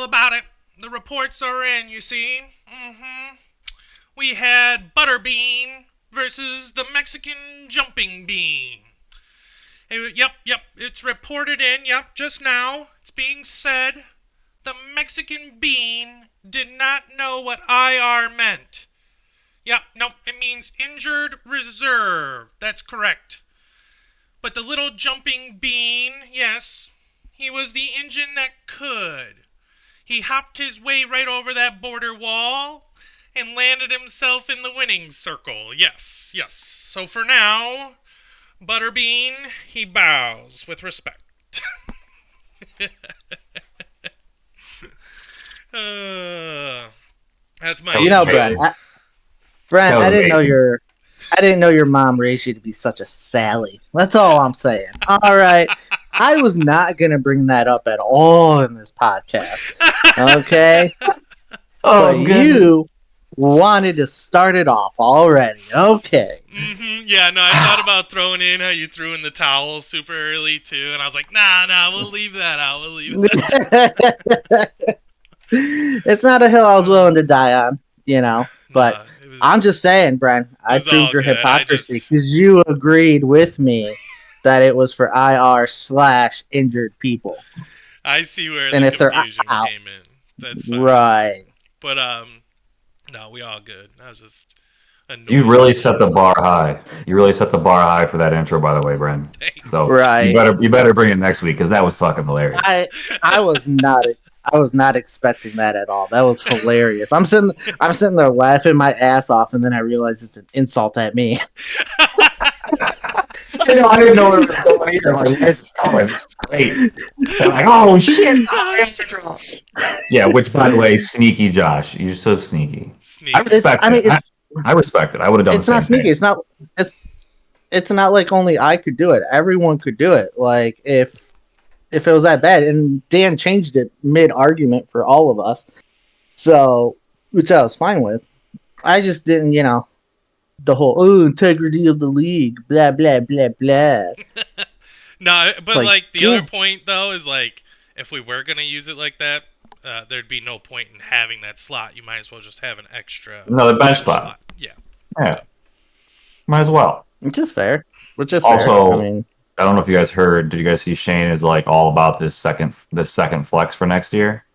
about it. The reports are in, you see. We had Butterbean versus the Mexican Jumping Bean. Yep, it's reported in, just now. It's being said. The Mexican Bean did not know what IR meant. Nope, it means injured reserve. That's correct. But the little Jumping Bean, yes, he was the engine that could. He hopped his way right over that border wall and landed himself in the winning circle. Yes. So for now, Butterbean, he bows with respect. That's my. Brent, I didn't know your mom raised you to be such a Sally. That's all I'm saying. All right. I was not going to bring that up at all in this podcast. Okay? But you wanted to start it off already. Okay. Yeah, no, I thought about throwing in how you threw in the towel super early, too. And I was like, nah, we'll leave that out. It's not a hill I was willing to die on, But I'm just saying, Brent, I proved your hypocrisy because you agreed with me that it was for IR/injured people. I see where the confusion came in. That's fine. Right. But, no, we all good. I was just annoyed. You really set the bar high. You really set the bar high for that intro, by the way, Bren. Thanks. So right. you better bring it next week because that was fucking hilarious. I was not expecting that at all. That was hilarious. I'm sitting there laughing my ass off, and then I realized it's an insult at me. I didn't know it was going either. I'm like, this is great. I'm like, oh shit! Yeah, which by the way, sneaky Josh. You're so sneaky. I respect it. I respect it. I would have done the same thing. It's not sneaky. It's not like only I could do it. Everyone could do it. Like if it was that bad, and Dan changed it mid-argument for all of us, so which I was fine with. I just didn't, the whole integrity of the league, blah blah blah blah. No, but the other point though is if we were gonna use it like that, there'd be no point in having that slot. You might as well just have another bench spot. Yeah. Yeah. Might as well. Which is fair. Also, fair. I mean, I don't know if you guys heard. Did you guys see Shane is all about this second flex for next year?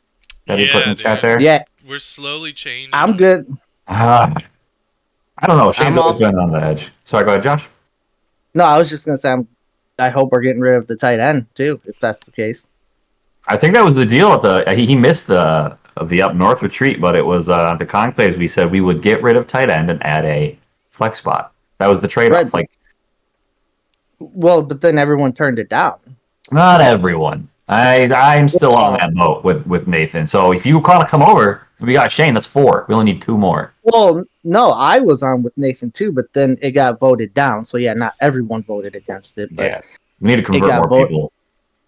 That he put in the chat there. Yeah, we're slowly changing. I'm good. I don't know. Shane's always been on the edge. Sorry, go ahead, Josh. No, I was just gonna say I hope we're getting rid of the tight end too, if that's the case. I think that was the deal at he missed the up north retreat, but it was the conclaves. We said we would get rid of tight end and add a flex spot. That was the trade-off. Right. Well, but then everyone turned it down. Not everyone. I'm still on that boat with Nathan. So if you want to come over, we got Shane. That's 4. We only need 2 more. Well, no, I was on with Nathan too, but then it got voted down. So yeah, not everyone voted against it. But yeah, we need to convert more people.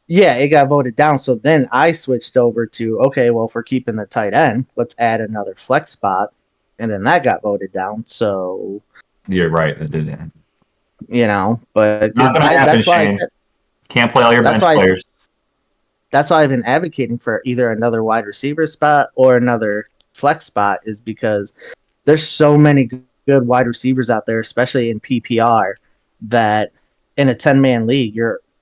Yeah, it got voted down. So then I switched over to okay, well, if we're keeping the tight end, let's add another flex spot, and then that got voted down. So you're right, that did end. But that's why I said can't play all your bench players. That's why I've been advocating for either another wide receiver spot or another flex spot, is because there's so many good wide receivers out there, especially in PPR, that in a 10-man league,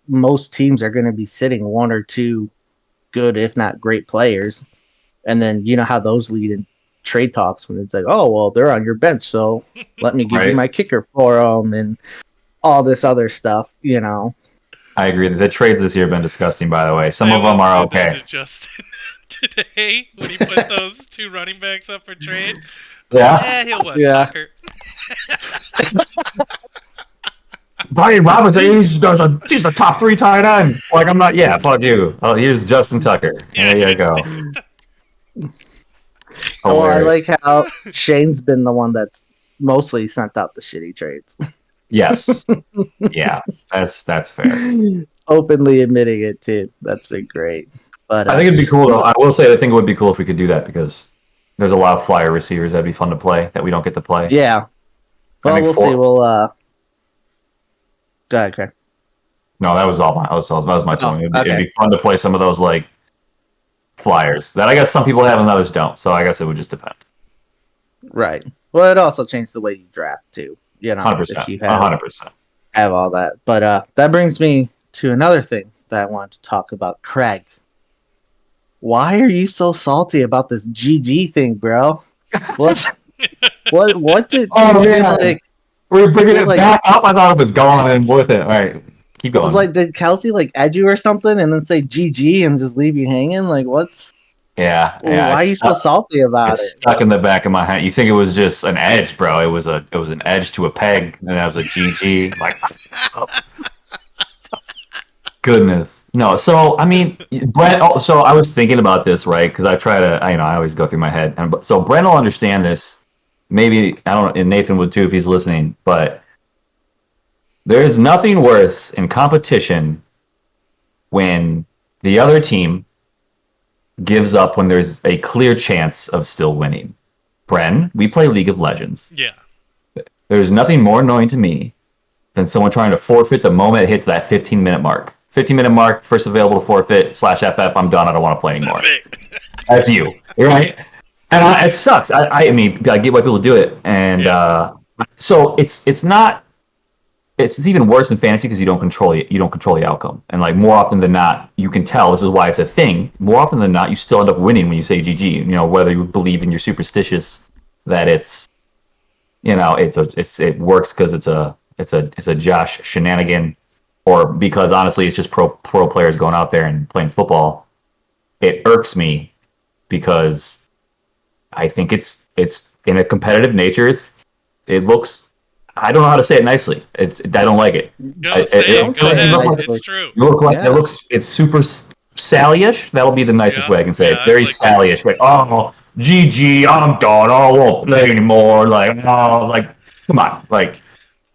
most teams are going to be sitting 1 or 2 good, if not great players. And then you know how those lead in trade talks when it's like, oh, well, they're on your bench, so let me give you my kicker for them and all this other stuff, I agree. The trades this year have been disgusting, by the way. Some of them are okay. To Justin today when he put those 2 running backs up for trade. Yeah. He'll want Tucker. Brian Robinson, he's the top 3 tight end. I'm not. Yeah, fuck you. Oh, here's Justin Tucker. There you go. Oh, I like how Shane's been the one that's mostly sent out the shitty trades. Yes. Yeah, that's fair. Openly admitting it too. That's been great. But I think it'd be cool though. I will say I think it would be cool if we could do that because there's a lot of flyer receivers that'd be fun to play that we don't get to play. Yeah. Well, we'll see. We'll go ahead, Craig. No, that was all that was my point. It'd be fun to play some of those flyers that I guess some people have and others don't. So I guess it would just depend. Right. Well, it also changed the way you draft too. You know, 100%. if you 100%. have all that. But that brings me to another thing that I wanted to talk about. Craig, why are you so salty about this GG thing, bro? What did like? We're bringing it back up. I thought it was gone and worth it. All right, keep going. It was like, did Kelsey like edge you or something, and then say GG and just leave you hanging? Like, what's? Yeah. Why are you so salty about it? Stuck in the back of my head. You think it was just an edge, bro? It was an edge to a peg, and that was a GG. Like, oh. Goodness. No. So I mean, Brent. Oh, so I was thinking about this, right? Because I always go through my head, and so Brent will understand this. Maybe I don't, and Nathan would too if he's listening. But there is nothing worse in competition when the other team gives up when there's a clear chance of still winning. Bren, we play League of Legends. Yeah. There's nothing more annoying to me than someone trying to forfeit the moment it hits that 15-minute mark. 15-minute mark, first available to forfeit, /FF, I'm done, I don't want to play anymore. That's you, right? And it sucks. I mean, I get why people do it, and so it's even worse in fantasy because you don't control the outcome, and like more often than not, you can tell. This is why it's a thing. More often than not, you still end up winning when you say GG. You know, whether you believe in your superstitious that it works because it's a Josh shenanigan, or because honestly it's just pro players going out there and playing football. It irks me because I think it's in a competitive nature. It looks. I don't know how to say it nicely. I don't like it. It's true. It's super Sally-ish. That'll be the nicest way I can say it. It's very like Sally-ish. Like, oh, GG, I'm done. I won't play anymore. Like, oh, like, come on, like.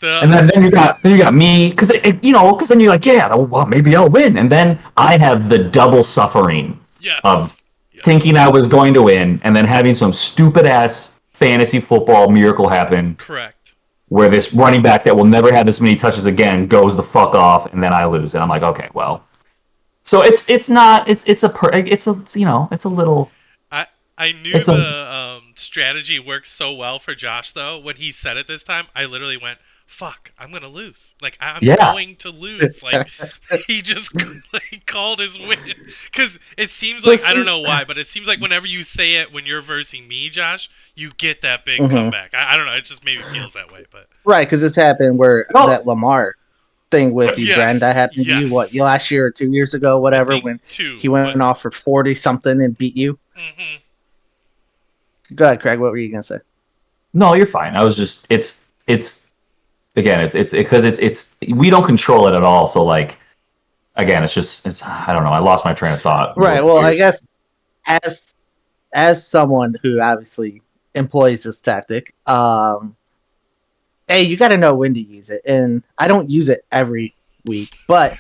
And then you got me because then you're like, yeah, well, maybe I'll win, and then I have the double suffering of thinking I was going to win, and then having some stupid ass fantasy football miracle happen. Correct. Where this running back that will never have this many touches again goes the fuck off, and then I lose, and I'm like, okay, well. So it's a little. I knew the strategy worked so well for Josh though. When he said it this time, I literally went, "Fuck, I'm gonna lose. Like I'm going to lose." Like he just called his win because it seems like I don't know why, but it seems like whenever you say it when you're versing me, Josh, you get that big comeback. I don't know. It just maybe feels that way, but right because it's happened where that Lamar thing with you, Brand, that happened to you last year or 2 years ago, whatever, when he went off for 40 something and beat you. Mm-hmm. Go ahead, Craig. What were you gonna say? No, you're fine. I was just it's again it's because we don't control it at all. So like again, it's I don't know. I lost my train of thought. Right. Well, I guess as someone who obviously employs this tactic, hey, you got to know when to use it, and I don't use it every week, but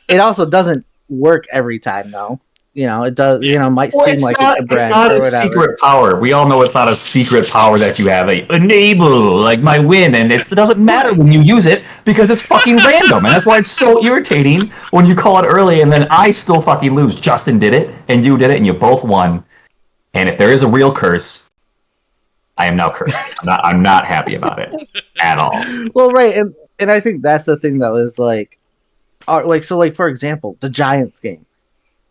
it also doesn't work every time, though. You know, it does. You know, might seem like it's a brand. It's not a secret power. We all know it's not a secret power that you have. Enable like my win, and it doesn't matter when you use it because it's fucking random, and that's why it's so irritating when you call it early and then I still fucking lose. Justin did it, and you did it, and you both won. And if there is a real curse, I am now cursed. I'm not happy about it at all. Well, right, and I think that's the thing though is like for example, the Giants game.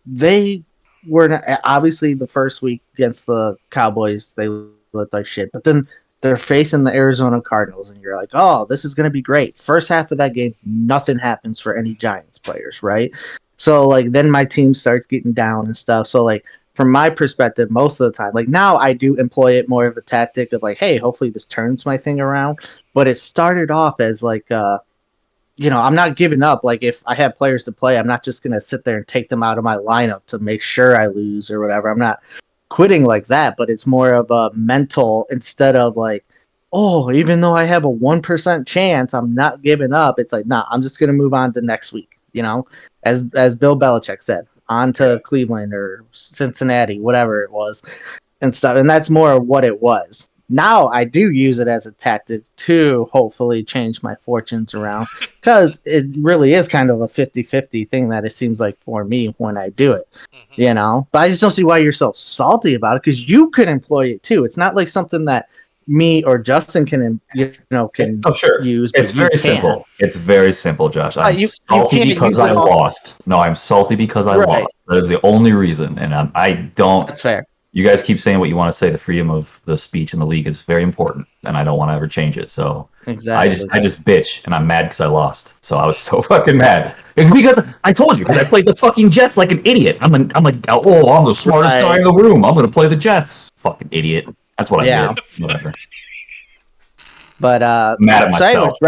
They were not, obviously the first week against the Cowboys, they looked like shit. But then they're facing the Arizona Cardinals, and you're like, oh, this is going to be great. First half of that game, nothing happens for any Giants players, right? So, like, then my team starts getting down and stuff. So, like, from my perspective, most of the time, like, now I do employ it more of a tactic of, like, hey, hopefully this turns my thing around. But it started off as, like, I'm not giving up. Like, if I have players to play, I'm not just going to sit there and take them out of my lineup to make sure I lose or whatever. I'm not quitting like that, but it's more of a mental instead of like, oh, even though I have a 1% chance, I'm not giving up. It's like, nah, I'm just going to move on to next week, as Bill Belichick said, on to Cleveland or Cincinnati, whatever it was and stuff. And that's more of what it was. Now I do use it as a tactic to hopefully change my fortunes around, because it really is kind of a 50-50 thing that it seems like for me when I do it. But I just don't see why you're so salty about it, because you could employ it too. It's not like something that me or Justin can sure. use, but It's very simple. It's very simple, Josh. I'm you salty can't because use it I also. lost. No, I'm salty because I Right. lost. That is the only reason, and I don't. That's fair. You guys keep saying what you want to say. The freedom of the speech in the league is very important, and I don't want to ever change it. So Exactly. I just bitch, and I'm mad because I lost. So I was so fucking mad. And because I told you, because I played the fucking Jets like an idiot. I'm like, oh, I'm the smartest guy in the room. I'm gonna play the Jets. Fucking idiot. That's what I did. Whatever. But mad at myself.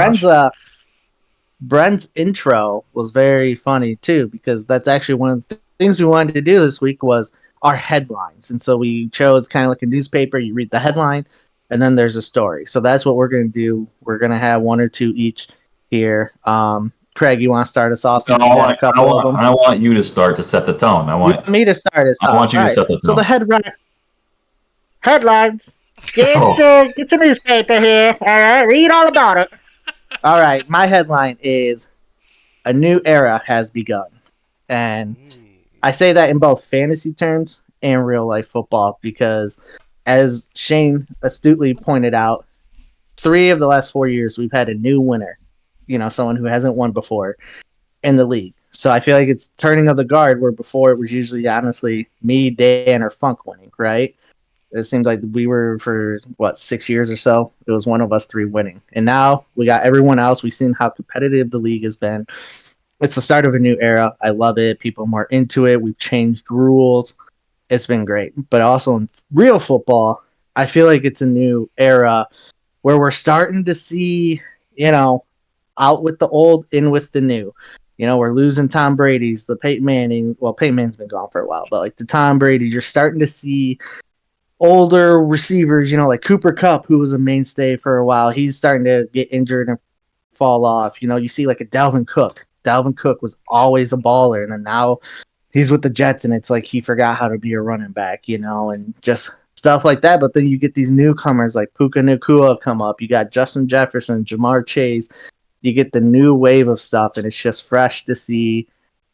Brent's intro was very funny too, because that's actually one of the things we wanted to do this week was our headlines. And so we chose kind of like a newspaper. You read the headline, and then there's a story. So that's what we're going to do. We're going to have one or two each here. Craig, you want to start us off? I want you to start to set the tone. You want me to start us off? I want you to set the tone. So the headlines. Get your newspaper here. All right, read all about it. All right, my headline is "A New Era Has Begun," and I say that in both fantasy terms and real life football, because, as Shane astutely pointed out, 3 of the last 4 years we've had a new winner. Someone who hasn't won before in the league. So I feel like it's turning of the guard, where before it was usually honestly me, Dan, or Funk winning, right? It seemed like we were for 6 years or so. It was one of us 3 winning, and now we got everyone else. We've seen how competitive the league has been. It's the start of a new era. I love it. People are more into it. We've changed rules. It's been great. But also in real football, I feel like it's a new era where we're starting to see, out with the old, in with the new. We're losing Tom Brady's, the Peyton Manning. Well, Peyton Manning's been gone for a while, but like the Tom Brady, you're starting to see older receivers, like Cooper Kupp, who was a mainstay for a while. He's starting to get injured and fall off. You see like a Dalvin Cook. Dalvin Cook was always a baller, and then now he's with the Jets, and it's like he forgot how to be a running back, and just stuff like that. But then you get these newcomers like Puka Nacua come up. You got Justin Jefferson, Jamar Chase. You get the new wave of stuff, and it's just fresh to see.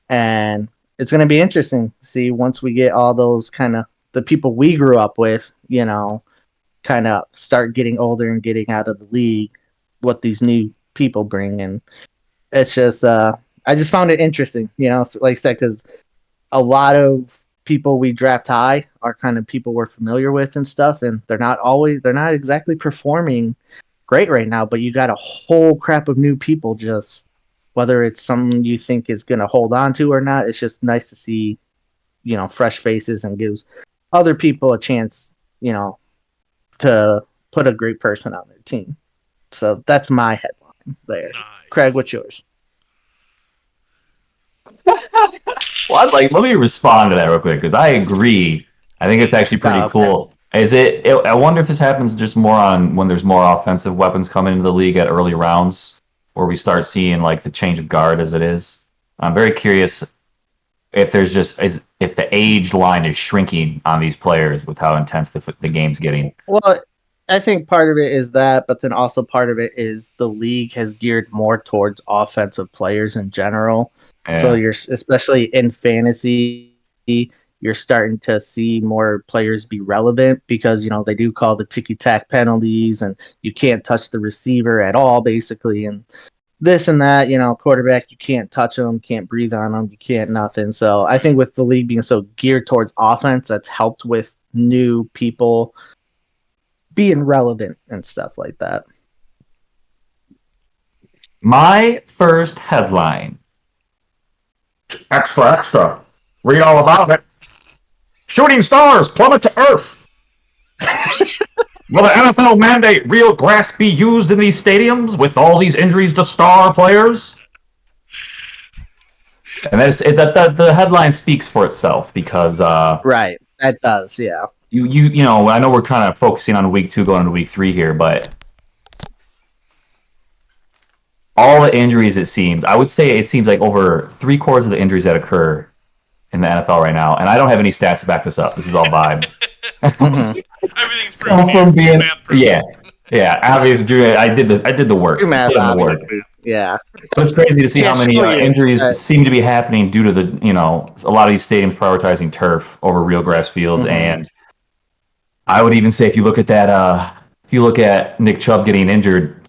And it's going to be interesting to see once we get all those kind of the people we grew up with, kind of start getting older and getting out of the league, what these new people bring. And it's just, I just found it interesting, like I said, because a lot of people we draft high are kind of people we're familiar with and stuff, and they're not exactly performing great right now, but you got a whole crap of new people, just whether it's something you think is going to hold on to or not. It's just nice to see, fresh faces, and gives other people a chance, to put a great person on their team. So that's my headline there. Nice. Craig, what's yours? Well, let me respond to that real quick, because I agree. I think it's actually pretty cool. I wonder if this happens just more on when there's more offensive weapons coming into the league at early rounds, where we start seeing like the change of guard as it is. I'm very curious if there's if the age line is shrinking on these players with how intense the game's getting. Well, I think part of it is that, but then also part of it is the league has geared more towards offensive players in general. Yeah. So you're, especially in fantasy, you're starting to see more players be relevant, because they do call the ticky-tack penalties, and you can't touch the receiver at all, basically, and this and that, quarterback, you can't touch them, can't breathe on them, you can't nothing. So I think with the league being so geared towards offense, that's helped with new people being relevant and stuff like that. My first headline. Extra. Read all about it. Shooting stars plummet to earth. Will the NFL mandate real grass be used in these stadiums with all these injuries to star players? And the headline speaks for itself, because right, that does, yeah. You know, I know we're kind of focusing on week 2 going into week 3 here, but all the injuries, I would say it seems like over 3/4 of the injuries that occur in the NFL right now, and I don't have any stats to back this up. This is all vibe. Everything's proof here. from being Math proof. yeah. Obviously, Drew, I did the work. True math, Put in the work. obviously. Yeah. But it's crazy to see how Can't many show you, injuries but- seem to be happening due to the a lot of these stadiums prioritizing turf over real grass fields. And I would even say if you look at Nick Chubb getting injured,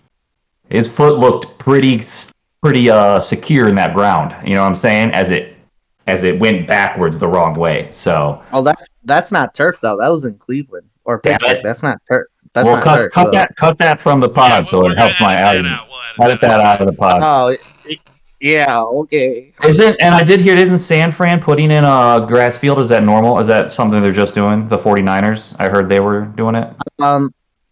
his foot looked pretty secure in that ground. You know what I'm saying? As it went backwards the wrong way. So that's not turf though. That was in Cleveland or Damn Pittsburgh. it. That's not turf. That's well, not cut turf. cut So. that from the pod so it helps my argument. Edit that out of the pod. Oh, yeah. Okay. And I did hear, isn't San Fran putting in a grass field? Is that normal? Is that something they're just doing? The 49ers? I heard they were doing it.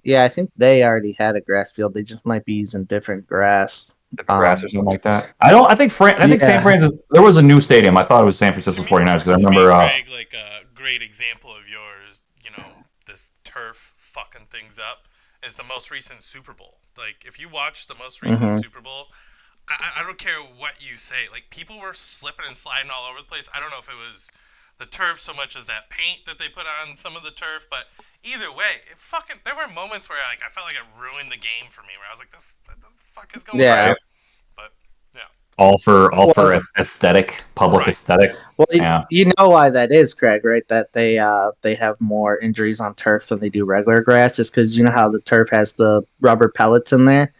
Yeah, I think they already had a grass field. They just might be using different grass. Grass or something like that. I think San Francisco. There was a new stadium. I thought it was San Francisco 49ers because I remember. Greg, like a great example of yours, this turf fucking things up is the most recent Super Bowl. Like, if you watch the most recent Super Bowl, I don't care what you say. Like, people were slipping and sliding all over the place. I don't know if it was the turf so much as that paint that they put on some of the turf, but either way, there were moments where I felt like it ruined the game for me, where I was like, what the fuck is going on? But yeah, all for aesthetic, public aesthetic. Well, you know why that is, Craig, right? That they have more injuries on turf than they do regular grass, is because you know how the turf has the rubber pellets in there.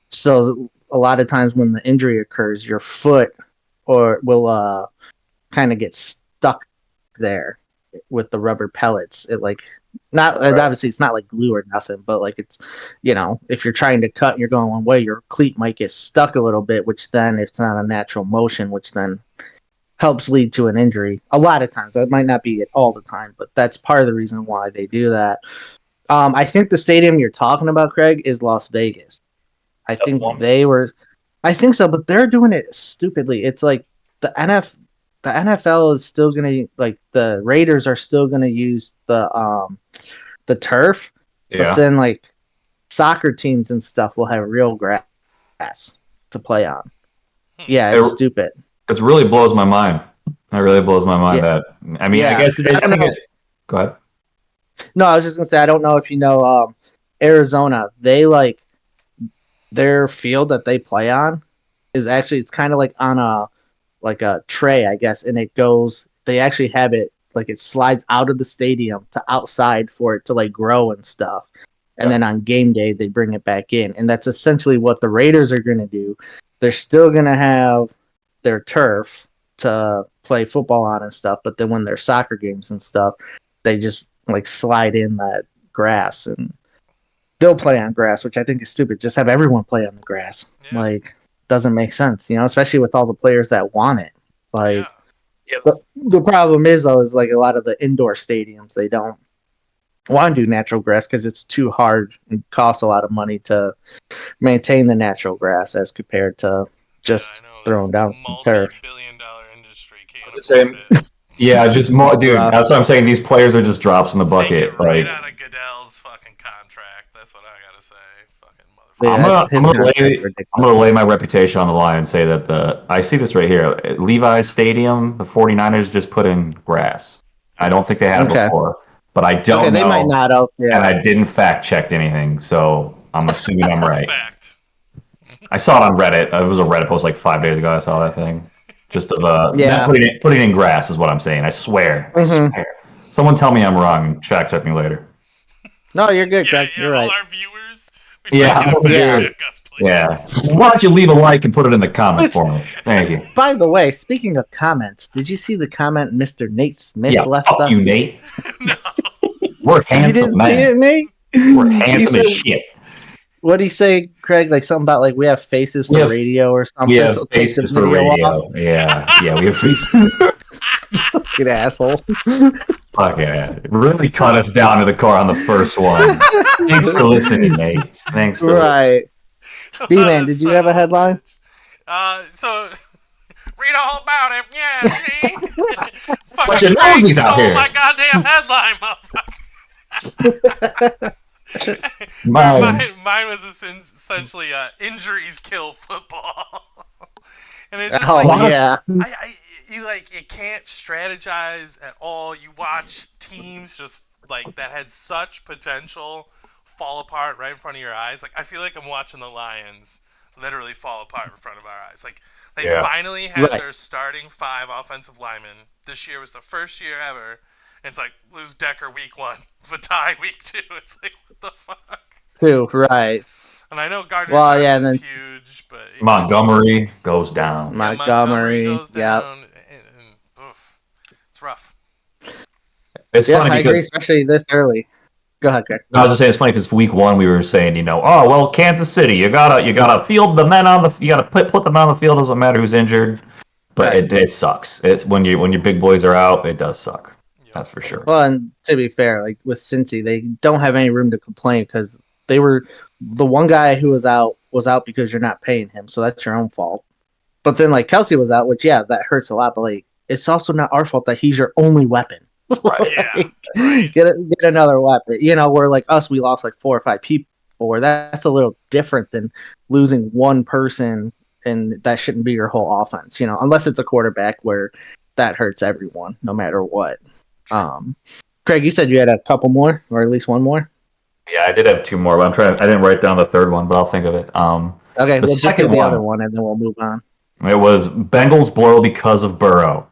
So a lot of times when the injury occurs, your foot will kind of get stuck there with the rubber pellets. Obviously it's not like glue or nothing, but like it's, if you're trying to cut and you're going one way, your cleat might get stuck a little bit, which then it's not a natural motion, which then helps lead to an injury. A lot of times, that might not be it all the time, but that's part of the reason why they do that. I think the stadium you're talking about, Craig, is Las Vegas. I think so, but they're doing it stupidly. It's like the NFL is still gonna, like, the Raiders are still gonna use the turf, but then like soccer teams and stuff will have real grass to play on. Yeah, it's stupid. It really blows my mind. It really blows my mind that. I mean, I guess. Go ahead. No, I was just gonna say, I don't know if you know, Arizona. They their field that they play on is actually, it's kind of like on a tray, I guess, and they actually have it like it slides out of the stadium to outside for it to like grow and stuff. And then on game day they bring it back in. And that's essentially what the Raiders are going to do. They're still going to have their turf to play football on and stuff, but then when there's soccer games and stuff, they just like slide in that grass and they'll play on grass, which I think is stupid. Just have everyone play on the grass. Yeah. Like, doesn't make sense, especially with all the players that want it. Like, the problem is, though, is like a lot of the indoor stadiums, they don't want to do natural grass because it's too hard and costs a lot of money to maintain the natural grass as compared to just throwing down some turf. Multi-billion-dollar industry can't afford it. Yeah, just more, dude. That's what I'm saying. These players are just drops in the bucket. Take it right out of Goodell's fucking contract. That's what I gotta say. Fucking motherfucker. I'm gonna lay my reputation on the line and say that I see this right here. Levi's Stadium, the 49ers just put in grass. I don't think they had it before, but I don't know. They might not have. Yeah. And I didn't fact check anything, so I'm assuming I'm right. Fact. I saw it on Reddit. It was a Reddit post like 5 days ago. I saw that thing. Just putting in grass is what I'm saying. I swear. I swear. Someone tell me I'm wrong and check me later. No, you're good, Greg. You're right. All our viewers. Why don't you leave a like and put it in the comments for me? Thank you. By the way, speaking of comments, did you see the comment Mr. Nate Smith left us? Fuck you, Nate. No. We're handsome, you didn't see it, Nate? We're handsome as shit. What'd he say, Craig? Like something about like we have faces for radio or something. We have faces for radio. Yeah, we have faces. Fucking asshole. Fuck yeah. Really cut us down to the car on the first one. Thanks for listening, Nate. Thanks for listening. B-Man, did you have a headline? So read all about him. Yeah, see? Bunch of nosies out here. Oh my goddamn headline, motherfucker. Mine was essentially injuries kill football. And it's just you can't strategize at all. You watch teams just like that had such potential fall apart right in front of your eyes. Like I feel like I'm watching the Lions literally fall apart in front of our eyes. Like they finally had their starting 5 offensive linemen. This year was the first year ever. And it's like lose Decker week 1, Vitae week 2. It's like what the fuck? 2, right? And I know Gardner is huge, but Montgomery goes down. Montgomery goes down, and oof, it's rough. It's funny I agree, especially this early. Go ahead, Greg. I was just saying it's funny because week 1 we were saying, Kansas City, you gotta field the men you gotta put them on the field. Doesn't matter who's injured, but it sucks. It's when your big boys are out, it does suck. Yep. That's for sure. Well, and to be fair, like with Cincy, they don't have any room to complain because they were the one guy who was out because you're not paying him, so that's your own fault. But then like Kelsey was out, which that hurts a lot. But like it's also not our fault that he's your only weapon. Get another weapon. Where like us, we lost like 4 or 5 people. Where that's a little different than losing one person, and that shouldn't be your whole offense. Unless it's a quarterback where that hurts everyone, no matter what. Craig, you said you had a couple more, or at least one more. Yeah, I did have 2 more, but I didn't write down the third one, but I'll think of it. Okay, we'll just do the other one, and then we'll move on. It was Bengals blow because of Burrow.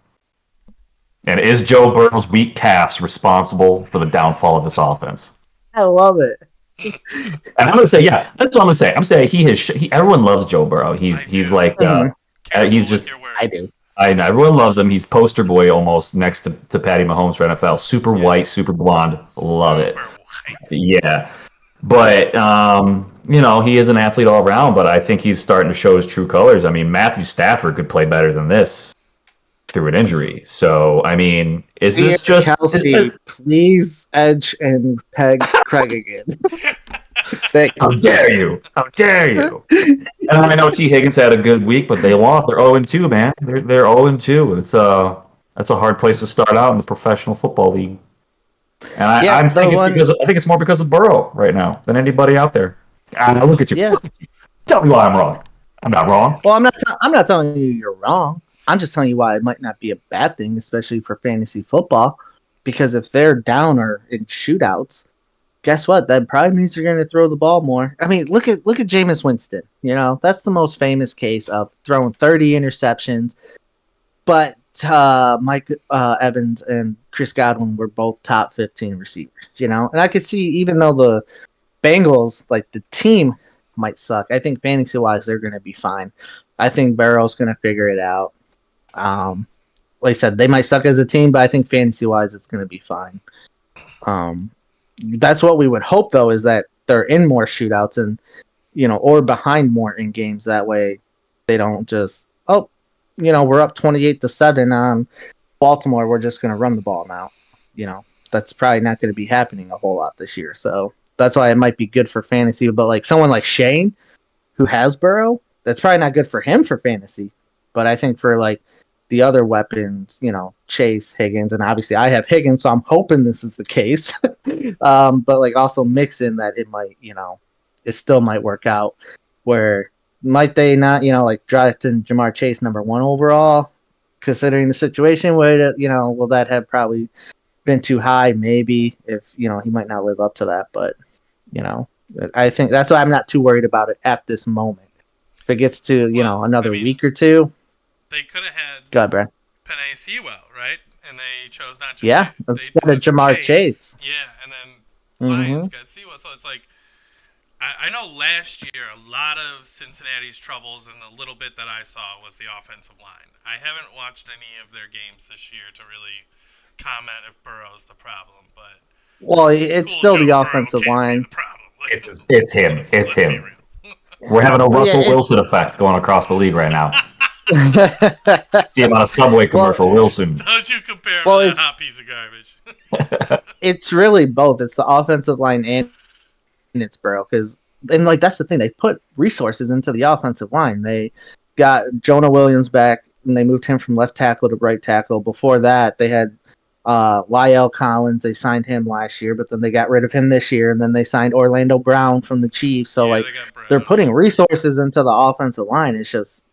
And is Joe Burrow's weak calves responsible for the downfall of this offense? I love it. And I'm going to say, that's what I'm going to say. I'm saying everyone loves Joe Burrow. He's like, he's just, I do. I know, everyone loves him. He's poster boy almost next to Patty Mahomes for NFL. Super white, super blonde. Love it. Yeah. But, he is an athlete all around, but I think he's starting to show his true colors. I mean, Matthew Stafford could play better than this through an injury. So, I mean, is this just... Kelsey, please edge and peg Craig again. How dare you? How dare you? And I know T. Higgins had a good week, but they lost. They're 0-2, man. They're 0-2. That's a hard place to start out in the professional football league. And I think it's more because of Burrow right now than anybody out there. I look at you. Yeah. Tell me why I'm wrong. I'm not wrong. Well, I'm not telling you you're wrong. I'm just telling you why it might not be a bad thing, especially for fantasy football. Because if they're down or in shootouts, guess what? That probably means they're going to throw the ball more. I mean, look at Jameis Winston. That's the most famous case of throwing 30 interceptions. But Mike Evans and Chris Godwin were both top 15 receivers. And I could see, even though the Bengals, like the team, might suck, I think fantasy-wise they're going to be fine. I think Burrow's going to figure it out. Like I said, they might suck as a team, but I think fantasy-wise it's going to be fine. That's what we would hope, though, is that they're in more shootouts and, or behind more in games. That way they don't just, we're up 28-7 on Baltimore. We're just going to run the ball now. That's probably not going to be happening a whole lot this year. So that's why it might be good for fantasy. But like someone like Shane, who has Burrow, that's probably not good for him for fantasy. But I think for like the other weapons, Chase, Higgins, and obviously I have Higgins, so I'm hoping this is the case. But like also mix in that it might, it still might work out. Where might they not, like drafting Jamar Chase number 1 overall, considering the situation? Where will that have probably been too high? Maybe if he might not live up to that, but I think that's why I'm not too worried about it at this moment. If it gets to another week or two. They could have had Penei Sewell, right? And they chose not to. Yeah, instead of Jamar Chase. Yeah, and then Lions got Sewell. So it's like, I know last year a lot of Cincinnati's troubles, and the little bit that I saw was the offensive line. I haven't watched any of their games this year to really comment if Burrow's the problem, but it's still the offensive line. It's him. It's him. We're having a Russell Wilson effect going across the league right now. See him on a Subway commercial, Wilson. Don't you compare him to that hot piece of garbage? It's really both. It's the offensive line and it's Burrow. And that's the thing. They put resources into the offensive line. They got Jonah Williams back, and they moved him from left tackle to right tackle. Before that, they had Lyle Collins. They signed him last year, but then they got rid of him this year, and then they signed Orlando Brown from the Chiefs. So they're putting resources into the offensive line. It's just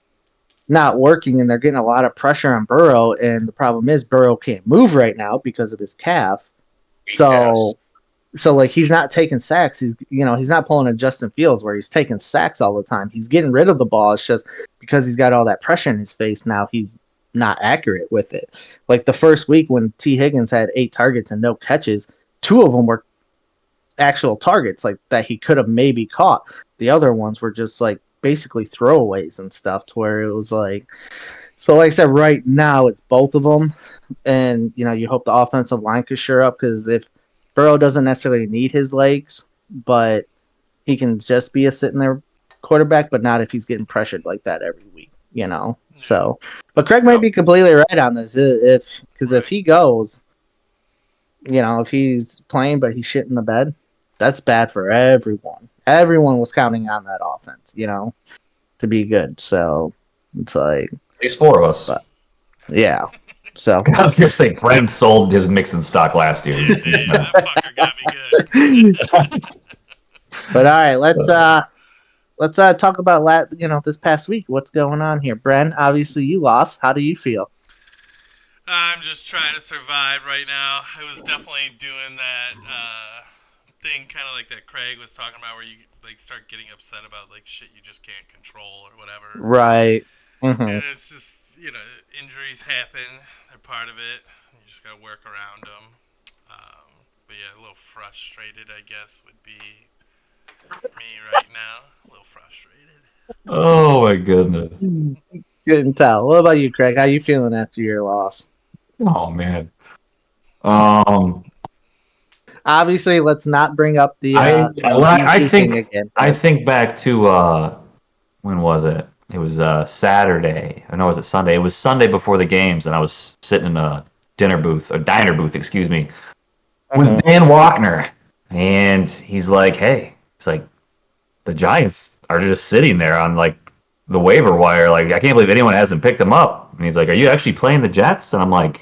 not working, and they're getting a lot of pressure on Burrow. And the problem is Burrow can't move right now because of his calf. So like he's not taking sacks. He's not pulling a Justin Fields where he's taking sacks all the time. He's getting rid of the ball. It's just because he's got all that pressure in his face now, he's not accurate with it. Like the first week when T. Higgins had 8 targets and no catches, 2 of them were actual targets like that he could have maybe caught. The other ones were just like basically throwaways and stuff to where it was like, so like I said, right now it's both of them. And, you hope the offensive line could shore up, because if Burrow doesn't necessarily need his legs, but he can just be a sitting there quarterback, but not if he's getting pressured like that every week, So, but Craig might be completely right on this. If he goes, if he's playing but he's shitting the bed, that's bad for everyone. Everyone was counting on that offense, to be good. So it's like at least 4 of us. But, yeah. So I was gonna say Brent sold his Mixon stock last year. That fucker got me good. But all right, let's talk about this past week. What's going on here, Bren? Obviously, you lost. How do you feel? I'm just trying to survive right now. I was definitely doing that thing, kind of like that Craig was talking about, where you like start getting upset about like shit you just can't control or whatever. Right. Mm-hmm. And it's just injuries happen. They're part of it. You just gotta work around them. But yeah, a little frustrated, I guess, would be me right now. A little frustrated. Oh my goodness. Couldn't tell. What about you, Craig? How you feeling after your loss? Oh man. Obviously, let's not bring up the. I think back to when was it? It was Saturday. I know, was it Sunday? It was Sunday before the games, and I was sitting in a diner booth, excuse me, with Dan Walkner, and he's like, "Hey, it's like the Giants are just sitting there on like the waiver wire. Like, I can't believe anyone hasn't picked them up." And he's like, "Are you actually playing the Jets?" And I'm like,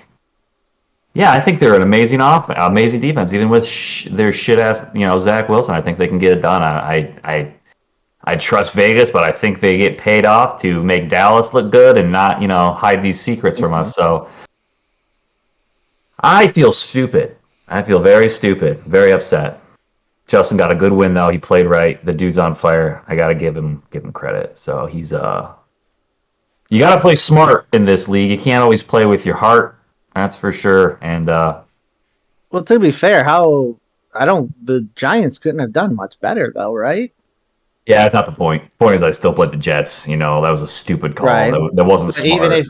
"Yeah, I think they're an amazing amazing defense, even with their shit ass, Zach Wilson. I think they can get it done. I trust Vegas, but I think they get paid off to make Dallas look good and not, hide these secrets from us." So I feel stupid. I feel very stupid, very upset. Justin got a good win though. He played right. The dude's on fire. I gotta give him credit. So he's you gotta play smart in this league. You can't always play with your heart. That's for sure. And well, to be fair, the Giants couldn't have done much better though, right? Yeah, that's not the point. The point is I still played the Jets. That was a stupid call. Right. That wasn't smart. Even if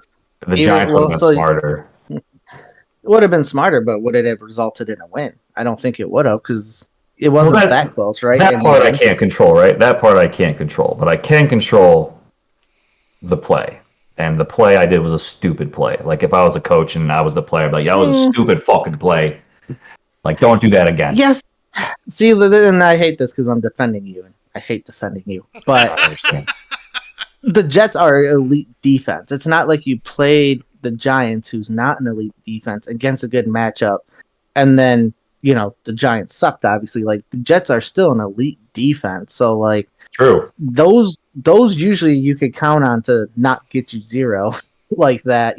the Giants would have been smarter. It would have been smarter, but would it have resulted in a win? I don't think it would have, because it wasn't that close, right? That part I can't control, right? That part I can't control. But I can control the play. And the play I did was a stupid play. Like, if I was a coach and I was the player, I'd be like, that was a stupid fucking play. Like, don't do that again. Yes. See, and I hate this because I'm defending you. I hate defending you. But the Jets are elite defense. It's not like you played the Giants, who's not an elite defense, against a good matchup, and then the Giants sucked. Obviously, like the Jets are still an elite defense, so like true. Those usually you could count on to not get you 0 like that,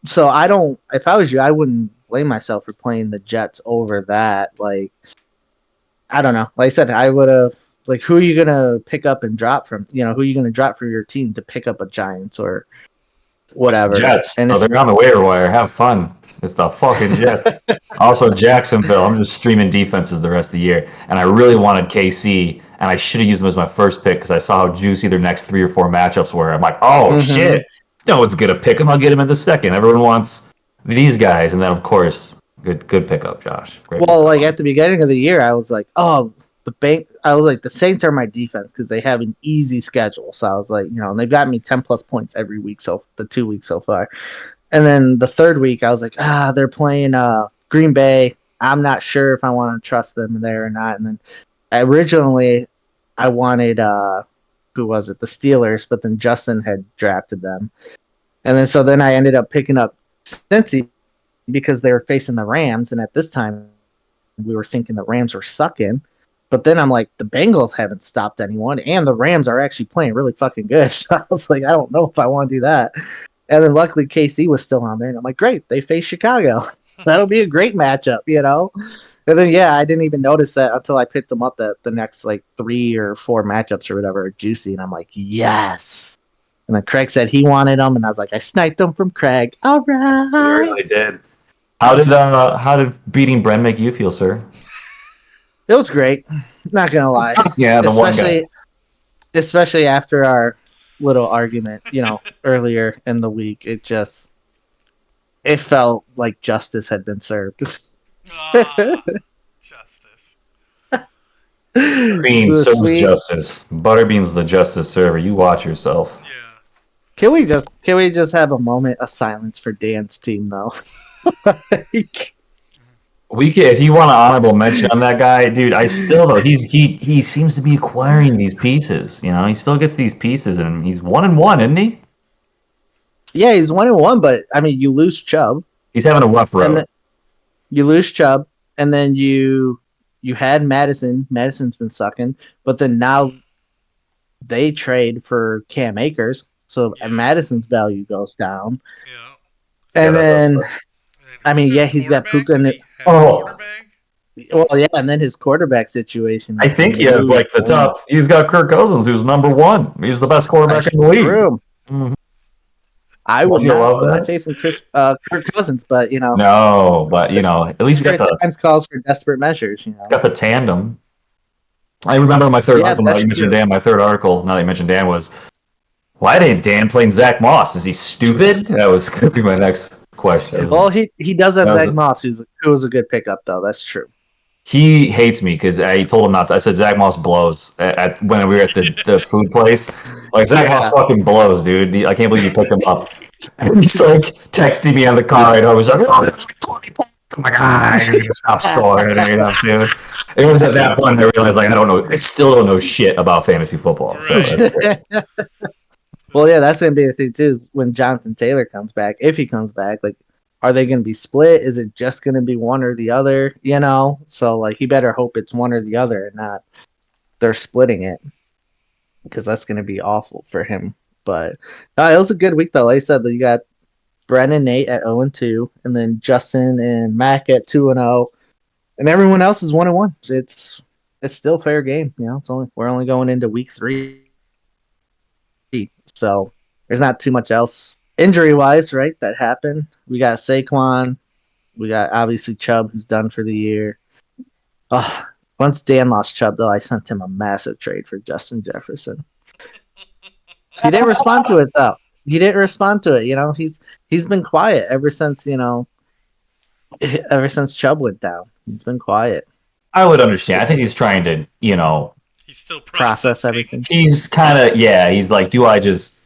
So I don't. If I was you, I wouldn't blame myself for playing the Jets over that. Like, I don't know. Like I said, I would have. Like, who are you gonna pick up and drop from? Who are you gonna drop for your team to pick up a Giants or whatever? Jets. And they're on the waiver wire. Have fun. It's the fucking Jets. Also, Jacksonville. I'm just streaming defenses the rest of the year, and I really wanted KC, and I should have used them as my first pick because I saw how juicy their next 3 or 4 matchups were. I'm like, oh shit, no one's gonna pick them. I'll get them in the second. Everyone wants these guys, and then of course, good pickup, Josh. Great pickup. Like at the beginning of the year, I was like, oh. I was like, the Saints are my defense because they have an easy schedule. So I was like, and they've got me 10 plus points every week. So the 2 weeks so far. And then the third week, I was like, they're playing Green Bay. I'm not sure if I want to trust them there or not. And then originally I wanted, who was it? The Steelers, but then Justin had drafted them. And then I ended up picking up Cincy because they were facing the Rams. And at this time, we were thinking the Rams were sucking. But then I'm like, the Bengals haven't stopped anyone, and the Rams are actually playing really fucking good. So I was like, I don't know if I want to do that. And then luckily KC was still on there, and I'm like, great, they face Chicago. That'll be a great matchup, you know? And then, yeah, I didn't even notice that until I picked them up that the next, like, 3 or 4 matchups or whatever are juicy. And I'm like, yes. And then Craig said he wanted them, and I was like, I sniped them from Craig. All right. You really did. How did beating Brent make you feel, sir? It was great. Not going to lie. Yeah, the one guy. Especially after our little argument, earlier in the week. It felt like justice had been served. Justice. Bean serves justice. Butterbean's the justice server. You watch yourself. Yeah. Can we just have a moment of silence for Dan's team though? We can, if you want an honorable mention on that guy, dude. I still though he seems to be acquiring these pieces. He still gets these pieces, and he's 1-1, isn't he? Yeah, he's 1-1, but I mean, you lose Chubb. He's having a rough road. You lose Chubb, and then you had Madison. Madison's been sucking, but then now they trade for Cam Akers, so Madison's value goes down. Yeah. And then, I mean, he's got Puka. Well, yeah, and then his quarterback situation. I think he has like the top. He's got Kirk Cousins, who's number 1. He's the best quarterback in the league. Mm-hmm. I would not put my faith in Kirk Cousins, but No, but at least got the times calls for desperate measures. Got the tandem. I remember my third article. Now that you mentioned Dan, my third article. Now that you mentioned Dan was, why didn't Dan playing Zach Moss? Is he stupid? That was going to be my next question. Well, he does have Zach Moss, who was a good pickup though. That's true. He hates me because I told him not to. I said Zach Moss blows when we were at the food place. Like, Zach Moss fucking blows, dude. I can't believe you picked him up. And he's like texting me on the car ride. I was like, oh, that's 20 points. I'm like, I need to stop scoring. Dude. It was at that point I realized, like, I still don't know shit about fantasy football. Right. So well, yeah, that's going to be the thing, too, is when Jonathan Taylor comes back, if he comes back, like, are they going to be split? Is it just going to be one or the other? So, like, he better hope it's one or the other and not they're splitting it, because that's going to be awful for him. But it was a good week, though. Like I said, you got Brennan and Nate at 0-2, and then Justin and Mac at 2-0, and everyone else is 1-1. It's still fair game. We're only going into week 3, so there's not too much else injury-wise, right, that happened. We got Saquon. We got, obviously, Chubb, who's done for the year. Once Dan lost Chubb, though, I sent him a massive trade for Justin Jefferson. He didn't respond to it, though. He didn't respond to it. He's been quiet ever since Chubb went down. He's been quiet. I would understand. I think he's trying to, he's still process everything. He's kind of, he's like, do I just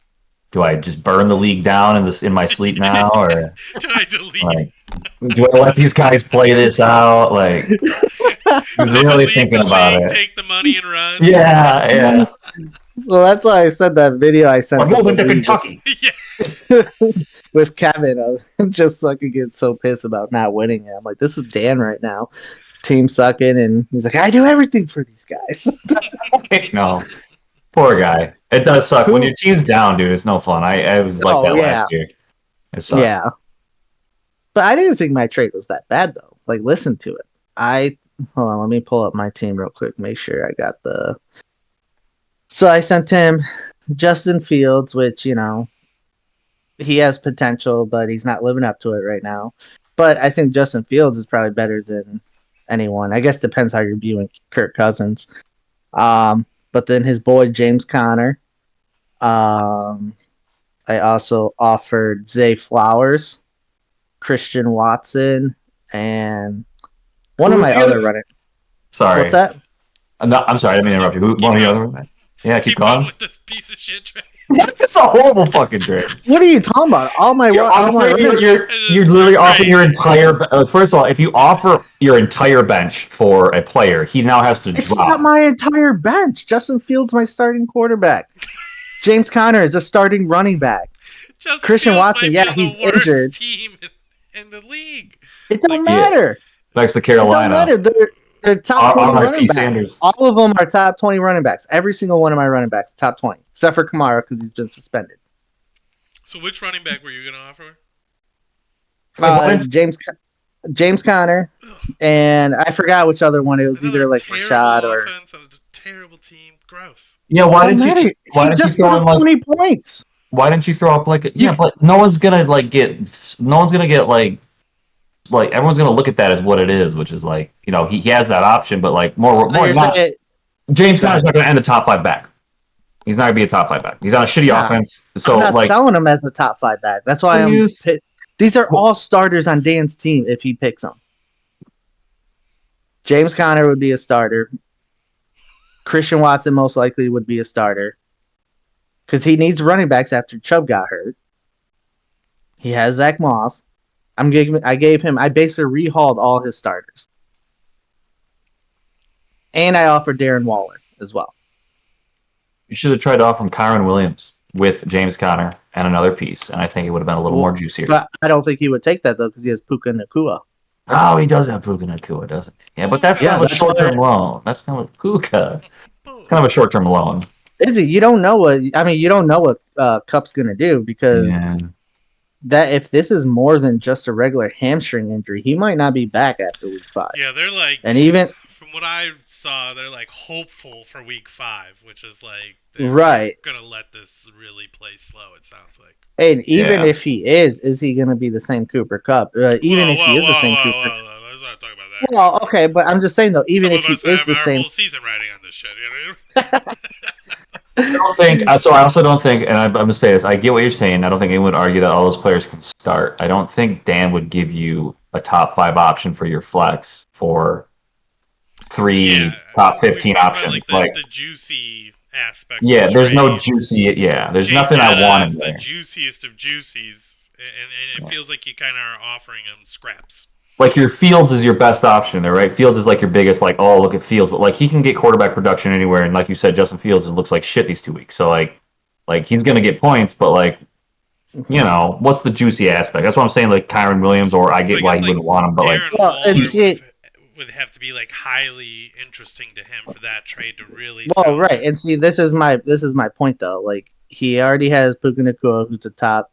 burn the league down in my sleep now, or do I delete? Like, do I let these guys play this out? Like, he's really thinking about it. Take the money and run. Yeah. Well, that's why I said that video I sent. I'm moving to Kentucky. With Kevin, I was just fucking getting so pissed about not winning it. I'm like, this is Dan right now. Team sucking, and he's like, I do everything for these guys. No. Poor guy. It does suck. When your team's down, dude, it's no fun. I was like that last year. It sucks. Yeah. But I didn't think my trade was that bad, though. Like, listen to it. Hold on, let me pull up my team real quick, make sure I got the... So I sent him Justin Fields, which, he has potential, but he's not living up to it right now. But I think Justin Fields is probably better than anyone. I guess depends how you're viewing Kirk Cousins. But then his boy, James Conner. I also offered Zay Flowers, Christian Watson, and one of my other running. Sorry. What's that? No, I'm sorry, I didn't mean to interrupt you. One of the other running? Yeah, keep going. With this piece of shit trade. That's a horrible fucking trade. What are you talking about? You're literally offering your entire. First of all, if you offer your entire bench for a player, he now has to drop. It's not my entire bench. Justin Fields, my starting quarterback. James Conner is a starting running back. Christian Watson, he's injured. Team in the league. It don't matter. Thanks to Carolina. It don't matter. They're top 20 running backs. Sanders. All of them are top 20 running backs. Every single one of my running backs, top 20, except for Kamara because he's been suspended. So which running back were you going to offer? James Conner, and I forgot which other one. It was either like Rashad or. Terrible team. Gross. Yeah, why did you? Why did you throw up 20 points? Why didn't you throw up like? But no one's gonna get like everyone's gonna look at that as what it is, which is like he has that option, but like more not. James Conner's not gonna end a top 5 back. He's not gonna be a top 5 back. He's on a shitty offense. So I'm not selling him as a top 5 back. That's why these are all starters on Dan's team if he picks them. James Conner would be a starter. Christian Watson most likely would be a starter because he needs running backs after Chubb got hurt. He has Zach Moss. I basically rehauled all his starters. And I offered Darren Waller as well. You should have tried to offer him Kyron Williams with James Conner and another piece, and I think it would have been a little more juicier. But I don't think he would take that, though, because he has Puka Nacua. Oh, he does have Puka Nacua, doesn't he? Yeah, but that's kind of a short-term loan. That's kind of Puka. It's kind of a short-term loan. Is he? You don't know what Cup's going to do because that if this is more than just a regular hamstring injury, he might not be back after week 5. Yeah, they're like, and even from what I saw, they're like hopeful for week 5, which is like they're gonna let this really play slow. It sounds like. And even if he is he going to be the same Cooper Kupp? Let's not talk about that. Well, okay, but I'm just saying though, even if he is the same. Whole season riding on this shit, you know? I don't think. So I also don't think, and I'm going to say this. I get what you're saying. I don't think anyone would argue that all those players can start. I don't think Dan would give you a top 5 option for your flex for 3 top 15 options. Like the juicy aspect. Yeah, there's no juicy. Yeah, there's nothing I want in there. The juiciest of juicies, and it feels like you kind of are offering them scraps. Like your Fields is your best option there, right? Fields is like your biggest, like, oh, look at Fields. But like he can get quarterback production anywhere, and like you said, Justin Fields looks like shit these 2 weeks. So like he's gonna get points, but like, what's the juicy aspect? That's what I'm saying. Like Kyron Williams, or I get why you wouldn't want him, but would have to be like highly interesting to him for that trade to really. Well, right, and see, this is my point though. Like he already has Puka Nacua, who's a top.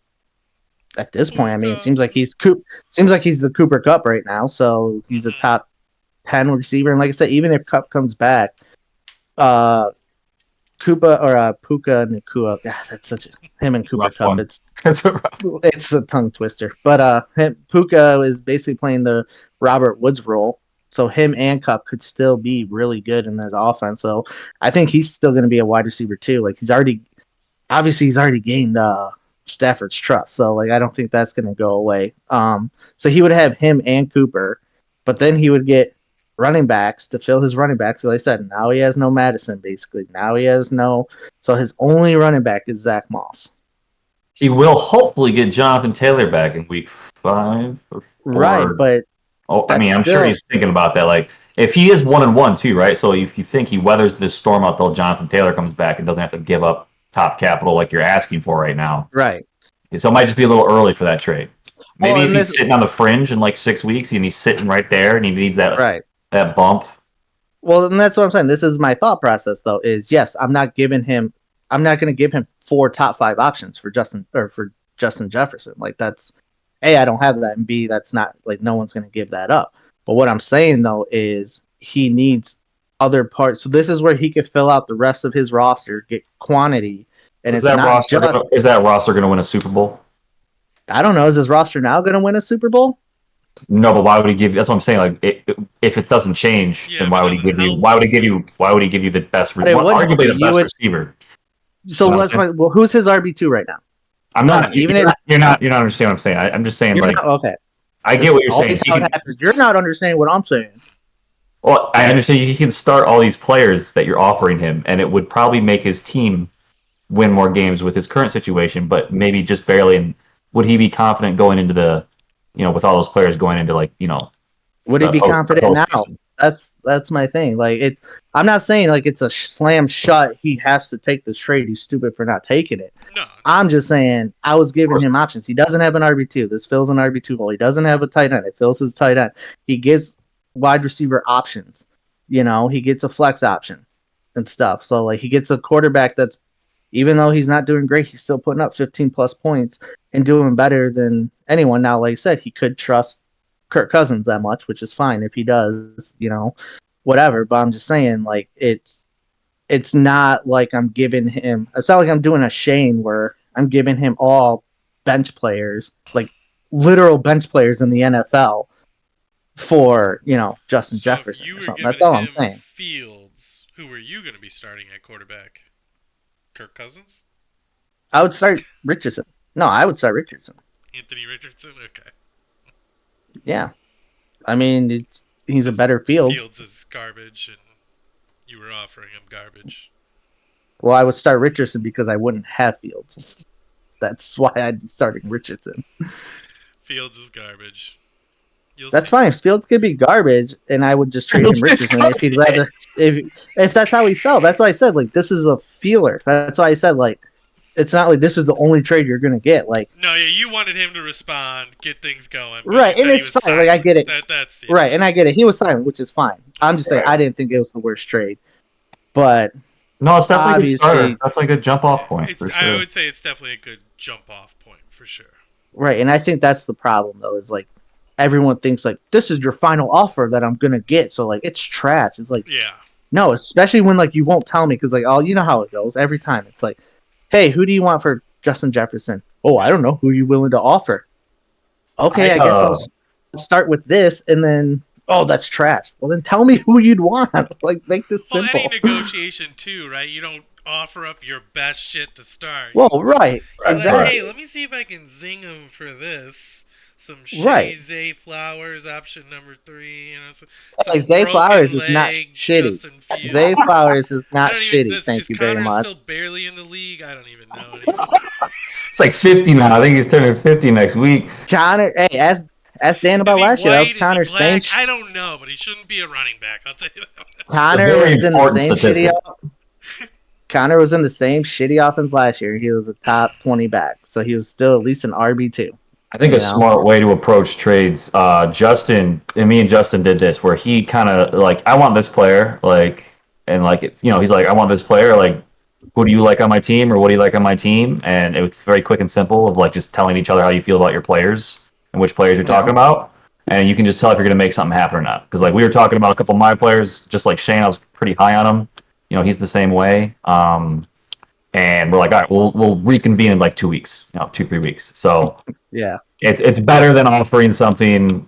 At this point, I mean, it seems like he's the Cooper Kupp right now, so he's a top 10 receiver. And like I said, even if Kupp comes back, Puka Nacua, God, that's such him and Cooper Kupp. It's a tongue twister. But Puka is basically playing the Robert Woods role, so him and Kupp could still be really good in this offense. So I think he's still going to be a wide receiver too. Like he's already gained Stafford's trust, so like I don't think that's going to go away. So he would have him and Cooper, but then he would get running backs to fill his running backs. As I said, now he has no Madison. Basically, now he has no. So his only running back is Zach Moss. He will hopefully get Jonathan Taylor back in week 5. Right, but I'm sure he's thinking about that. Like if he is 1-1 too, right? So if you think he weathers this storm out till Jonathan Taylor comes back and doesn't have to give up top capital like you're asking for right now. Right. So it might just be a little early for that trade. Maybe if he's sitting on the fringe in like 6 weeks and he's sitting right there and he needs that bump. Well, and that's what I'm saying. This is my thought process though, is yes, I'm not going to give him 4 top 5 options for Justin Jefferson. Like that's A, I don't have that, and B, that's not like no one's going to give that up. But what I'm saying though is he needs other parts. So this is where he could fill out the rest of his roster, get quantity, and is that roster going to win a Super Bowl? I don't know. Is his roster now going to win a Super Bowl? No, but why would he give? That's what I'm saying. Like, if it doesn't change, then why would he give you? Why would he give you the best? Arguably the best receiver. So who's his RB2 right now? I'm not. You're not understanding what I'm saying. I'm just saying okay. I get what you're saying. You're not understanding what I'm saying. Well, I understand he can start all these players that you're offering him, and it would probably make his team win more games with his current situation, but maybe just barely. And would he be confident going into the, with all those players going into would he be confident now? That's my thing. Like I'm not saying like it's a slam shut. He has to take this trade. He's stupid for not taking it. No. I'm just saying I was giving him options. He doesn't have an RB2. This fills an RB2 hole. He doesn't have a tight end. It fills his tight end. He gets wide receiver options. he gets a flex option and stuff. So like he gets a quarterback that's, even though he's not doing great, he's still putting up 15 plus points and doing better than anyone. Now, like I said, he could trust Kirk Cousins that much, which is fine if he does, whatever. But I'm just saying, like, it's not like I'm giving him. It's not like I'm doing a Shane where I'm giving him all bench players, like literal bench players in the NFL for Justin Jefferson you or were something. giving That's all I'm him saying. Fields. Who were you going to be starting at quarterback? Kirk Cousins? I would start Richardson. No, I would start Richardson. Anthony Richardson? Okay. Yeah. I mean, he's a better Fields. Fields is garbage, and you were offering him garbage. Well, I would start Richardson because I wouldn't have Fields. That's why I'm starting Richardson. Fields is garbage. That's fine. Fields could be garbage, and I would just trade him Richardson if he'd rather. If that's how he felt. That's why I said, like, this is a feeler. That's why I said, like, it's not like this is the only trade you're gonna get. Like, no, yeah, you wanted him to respond, get things going, right? And it's fine. Silent. Like, I get it. That's right, and I get it. He was silent, which is fine. I'm just saying, I didn't think it was the worst trade, but no, it's definitely a good starter. Definitely a good jump off point for sure. I would say it's definitely a good jump off point for sure. Right, and I think that's the problem though. Is like everyone thinks like this is your final offer that I'm gonna get, so like it's trash. It's like no, especially when like you won't tell me because like you know how it goes every time. It's like, hey, who do you want for Justin Jefferson? Oh, I don't know. Who are you willing to offer? Okay, I guess I'll start with this, and then that's trash. Well, then tell me who you'd want. Like make this simple. Any negotiation too, right? You don't offer up your best shit to start. Well, right, exactly. Like, hey, let me see if I can zing him for this. Some shitty Zay Flowers, option number 3. Like Zay Flowers is not shitty. Zay Flowers is not shitty. Thank you very much. Still barely in the league. I don't even know anymore. It's like 50 now. I think he's turning 50 next week. Connor, hey, ask Dan about last year. That was Connor's same. I don't know, but he shouldn't be a running back. I'll tell you that. Connor was in the same shitty. Connor was in the same shitty offense last year. He was a top 20 back, so he was still at least an RB2. I think a smart way to approach trades, Justin and me and Justin did this where he kind of like, I want this player, like, and like it's he's like, I want this player, like, who do you like on my team or what do you like on my team? And it's very quick and simple of like just telling each other how you feel about your players and which players you're talking about, and you can just tell if you're gonna make something happen or not. Because like we were talking about a couple of my players, just like Shane, I was pretty high on him. He's the same way. And we're like, all right, we'll reconvene in like 2 weeks, 2-3 weeks. So yeah, it's better than offering something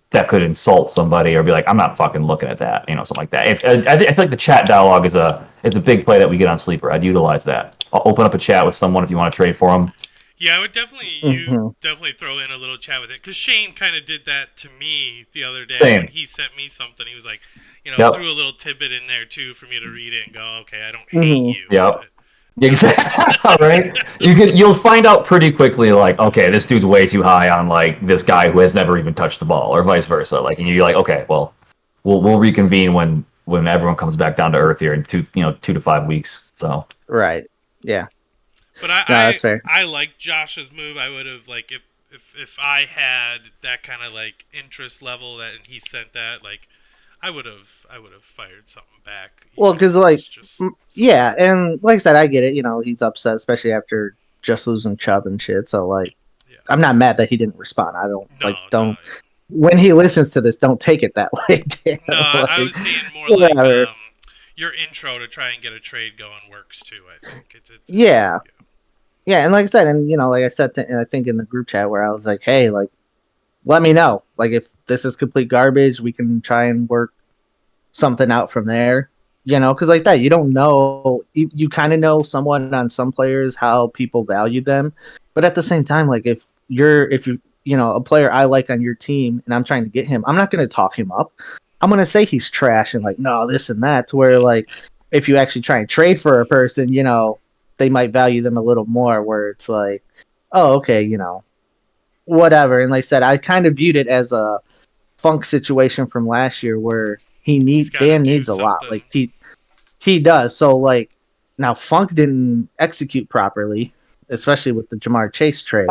that could insult somebody or be like, I'm not fucking looking at that, something like that. I feel like the chat dialogue is a big play that we get on Sleeper. I'd utilize that. I'll open up a chat with someone if you want to trade for them. Yeah, I would definitely definitely throw in a little chat with it because Shane kind of did that to me the other day when he sent me something. He was like, threw a little tidbit in there too for me to read it and go, okay, I don't hate you. Yep. Exactly. Right. You'll find out pretty quickly, like, okay, this dude's way too high on like this guy who has never even touched the ball, or vice versa. Like, and you're like, okay, well, we'll reconvene when everyone comes back down to earth here in 2 to 5 weeks. So. Right. Yeah. But that's fair. I like Josh's move. I would have like if I had that kind of like interest level that and he sent that, like I would have fired something back. Well, because like and like I said, I get it. He's upset, especially after just losing Chubb and shit. So like, I'm not mad that he didn't respond. I don't when he listens to this, don't take it that way. Dan. No, I was saying more like your intro to try and get a trade going works too. I think it's Yeah, and like I said, and like I said, I think in the group chat where I was like, "Hey, like, let me know. Like, if this is complete garbage, we can try and work something out from there." Because like that, you don't know. You kind of know somewhat on some players how people value them, but at the same time, like if you a player I like on your team and I'm trying to get him, I'm not going to talk him up. I'm going to say he's trash and like no this and that. To where like if you actually try and trade for a person, they might value them a little more where it's like, oh, okay, whatever. And like I said, I kind of viewed it as a Funk situation from last year where Dan needs a lot. Like he does. So like now Funk didn't execute properly, especially with the Jamar Chase trade.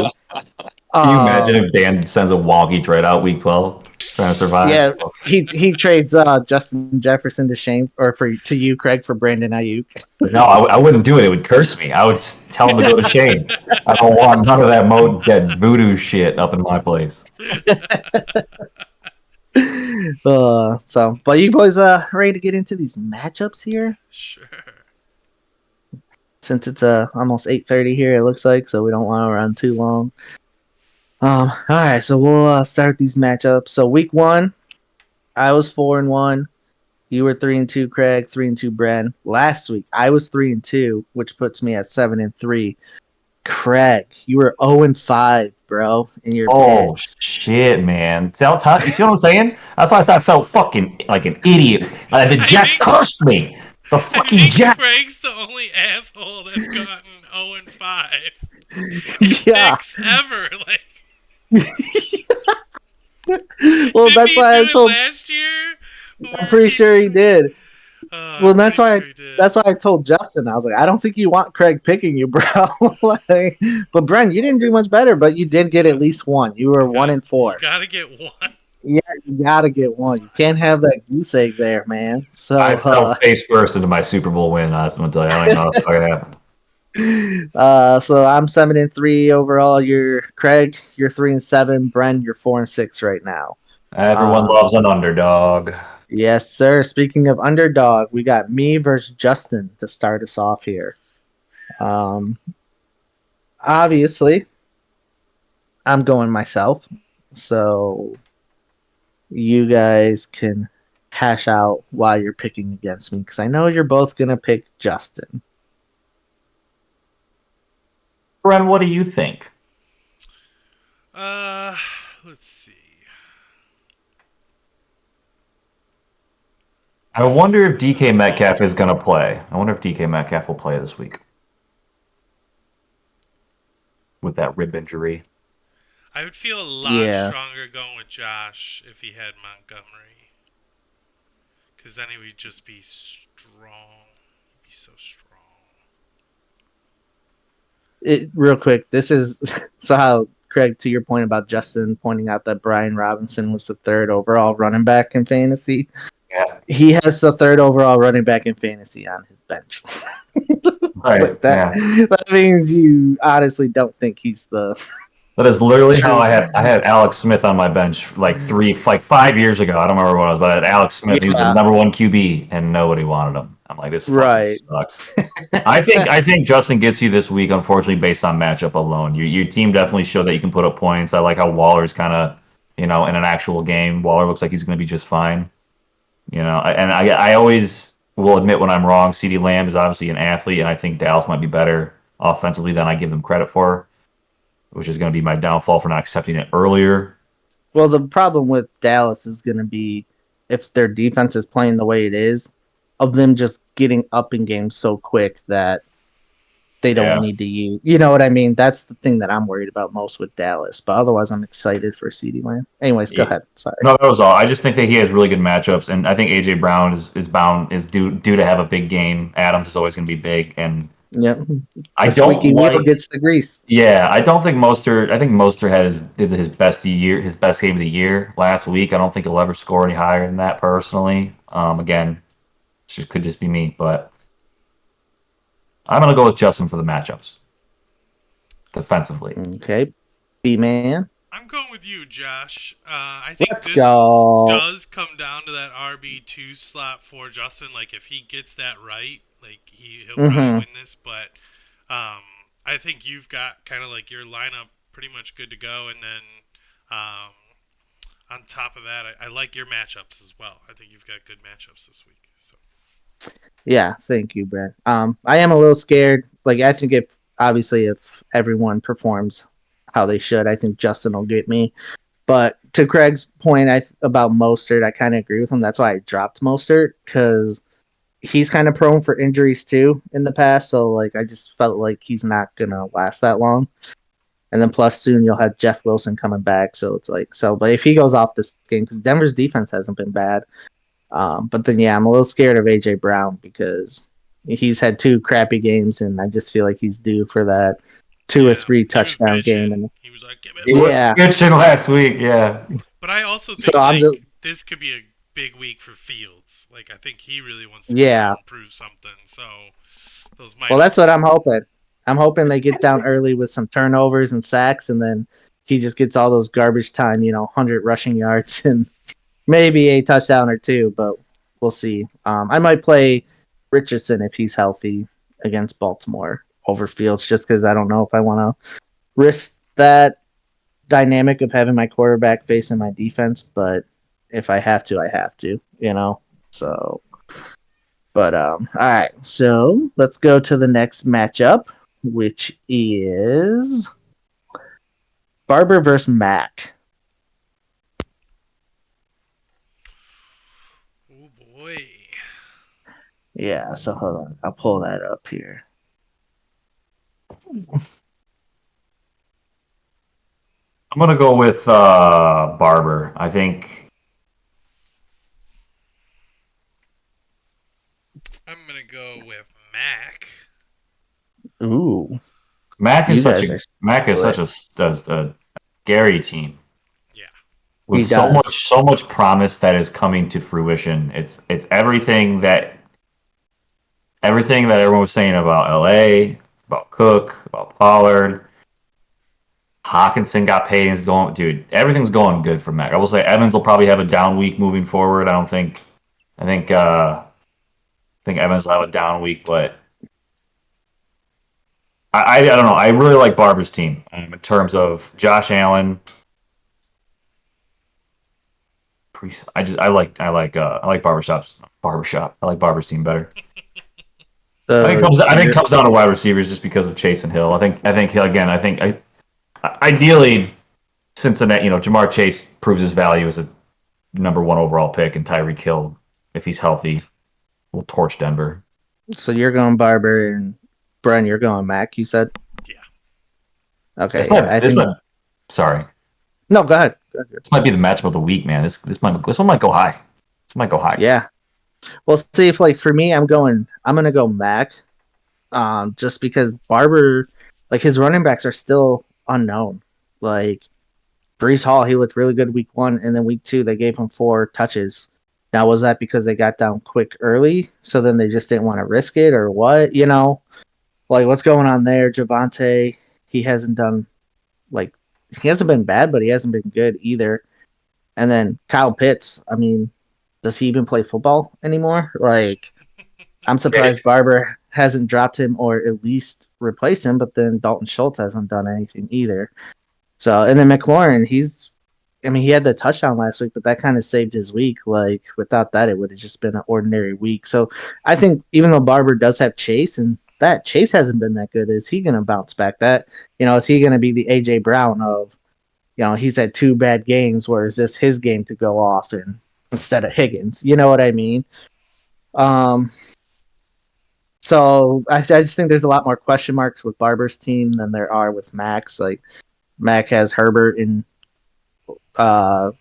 Can you imagine if Dan sends a wonky trade out week 12? trying to survive. Yeah, he trades Justin Jefferson to you, Craig, for Brandon Ayuk. No, I wouldn't do it. It would curse me. I would tell him to go to Shane. I don't want none of that voodoo shit up in my place. But you boys ready to get into these matchups here? Sure. Since it's almost 8:30 here, it looks like, so we don't want to run too long. All right, so we'll start these matchups. So week 1, I was 4-1. You were 3-2, Craig. 3-2, Bren. Last week, I was 3-2, which puts me at 7-3. Craig, you were 0-5, bro, in your picks. Shit, man! You see what I'm saying? That's why I felt fucking like an idiot. The Jets cursed me. The fucking Jets. Craig's the only asshole that's gotten 0-5 Yeah. picks ever. Well, that's why I told. Last year. I'm pretty sure he did. Well, that's why I told Justin. I was like, I don't think you want Craig picking you, bro. But Brent, you didn't do much better, but you did get at least one. You were 1-4. You gotta get one. Yeah, you gotta get one. You can't have that goose egg there, man. So I fell face first into my Super Bowl win. I was gonna tell you, I don't know if it happened. So I'm 7-3 overall. You're Craig. You're 3-7. Bren, you're 4-6 right now. Everyone loves an underdog. Yes, sir. Speaking of underdog, we got me versus Justin to start us off here. Obviously, I'm going myself, so you guys can hash out why you're picking against me, because I know you're both gonna pick Justin. Bren, what do you think? Let's see. I wonder if DK Metcalf is going to play. I wonder if DK Metcalf will play this week with that rib injury. I would feel a lot stronger going with Josh if he had Montgomery. Because then he would just be strong. He'd be so strong. Real quick, this is so how, Craig, to your point about Justin pointing out that Brian Robinson was the 3rd overall running back in fantasy. Yeah. He has the 3rd overall running back in fantasy on his bench. Right. That means you honestly don't think he's the. That is literally how I had Alex Smith on my bench like 5 years ago. I don't remember what it was, but I had Alex Smith. He was the number 1 QB, and nobody wanted him. I'm like, this fucking sucks. I think Justin gets you this week, unfortunately, based on matchup alone. Your team definitely showed that you can put up points. I like how Waller's kind of, in an actual game, Waller looks like he's going to be just fine. I always will admit when I'm wrong. CeeDee Lamb is obviously an athlete, and I think Dallas might be better offensively than I give them credit for, which is going to be my downfall for not accepting it earlier. Well, the problem with Dallas is going to be if their defense is playing the way it is, of them just getting up in games so quick that they don't need to use. You know what I mean? That's the thing that I'm worried about most with Dallas. But otherwise, I'm excited for CeeDee Lamb. Anyways, go ahead. Sorry. No, that was all. I just think that he has really good matchups, and I think AJ Brown is due to have a big game. Adams is always going to be big, and I don't Wheel gets the grease. Yeah, I don't think Mostert. I think Mostert did his best game of the year last week. I don't think he'll ever score any higher than that personally. Again, it could just be me, but I'm gonna go with Justin for the matchups defensively. Okay, B-man. I'm going with you, Josh. I think this does come down to that RB2 slot for Justin. Like, if he gets that right, like he'll probably win this. But I think you've got kind of like your lineup pretty much good to go. And then on top of that, I like your matchups as well. I think you've got good matchups this week. So. Yeah, thank you, Brent. I am a little scared. Like, I think if everyone performs how they should, I think Justin will get me. But to Craig's point about Mostert, I kind of agree with him. That's why I dropped Mostert, because he's kind of prone for injuries too in the past. So, like, I just felt like he's not going to last that long. And then plus soon you'll have Jeff Wilson coming back. So it's like, but if he goes off this game, because Denver's defense hasn't been bad. But then, I'm a little scared of AJ Brown because he's had 2 crappy games, and I just feel like he's due for that 2 or 3 touchdown game. And he was like, he was bitching last week, But I also So think I'm just this could be a big week for Fields. Like I think he really wants to come yeah. out and prove something. So those Well, minus that's what I'm hoping. I'm hoping they get down early with some turnovers and sacks, and then he just gets all those garbage time, 100 rushing yards and maybe a touchdown or two, but we'll see. I might play Richardson if he's healthy against Baltimore over Fields, just because I don't know if I want to risk that dynamic of having my quarterback facing my defense, but if I have to, I have to. So, but all right. So let's go to the next matchup, which is Barber versus Mac. oh boy. Yeah. So hold on, I'll pull that up here. I'm gonna go with Barber. I think I'm gonna go with Mac. Ooh, Mac you is such guys a are Mac is such split. a scary team Yeah. with He does. so much promise that is coming to fruition. It's everything that everyone was saying about LA, about Cook, about Pollard. Hawkinson got paid and is going, dude. Everything's going good for Mac. I will say Evans will probably have a down week moving forward. I think Evans will have a down week, but I don't know. I really like Barber's team in terms of Josh Allen. I like barbershop. I like Barber's team better. I think it You're comes down to wide receivers just because of Chase and Hill. I think Hill again. Ideally Cincinnati. Jamar Chase proves his value as a number one overall pick, and Tyreek Hill, if he's healthy, will torch Denver. so you're going Barber and Bren, you're going Mac. You said Yeah. okay. Yeah, I think. Sorry, No, go ahead. Go ahead. this might be the matchup of the week, man. This one might go high. This might go high. Yeah. Well, see if for me, I'm gonna go Mac. Just because Barber, like his running backs are still unknown. Like Brees Hall, he looked really good week 1, and then week 2 they gave him 4 touches. Now was that because they got down quick early, so then they just didn't want to risk it, or what? Like what's going on there? Javante, he hasn't done like he hasn't been bad, but he hasn't been good either. And then Kyle Pitts, I mean, does he even play football anymore? Like, I'm Yeah. surprised Barber hasn't dropped him or at least replaced him, but then Dalton Schultz hasn't done anything either. So, and then McLaurin, he had the touchdown last week, but that kind of saved his week. Like, without that, it would have just been an ordinary week. So, I think even though Barber does have Chase, and that Chase hasn't been that good, is he going to bounce back? Is he going to be the A.J. Brown of, he's had 2 bad games, where is this his game to go off and instead of Higgins? You know what I mean? So I just think there's a lot more question marks with Barber's team than there are with Mac's. Like Mac has Herbert and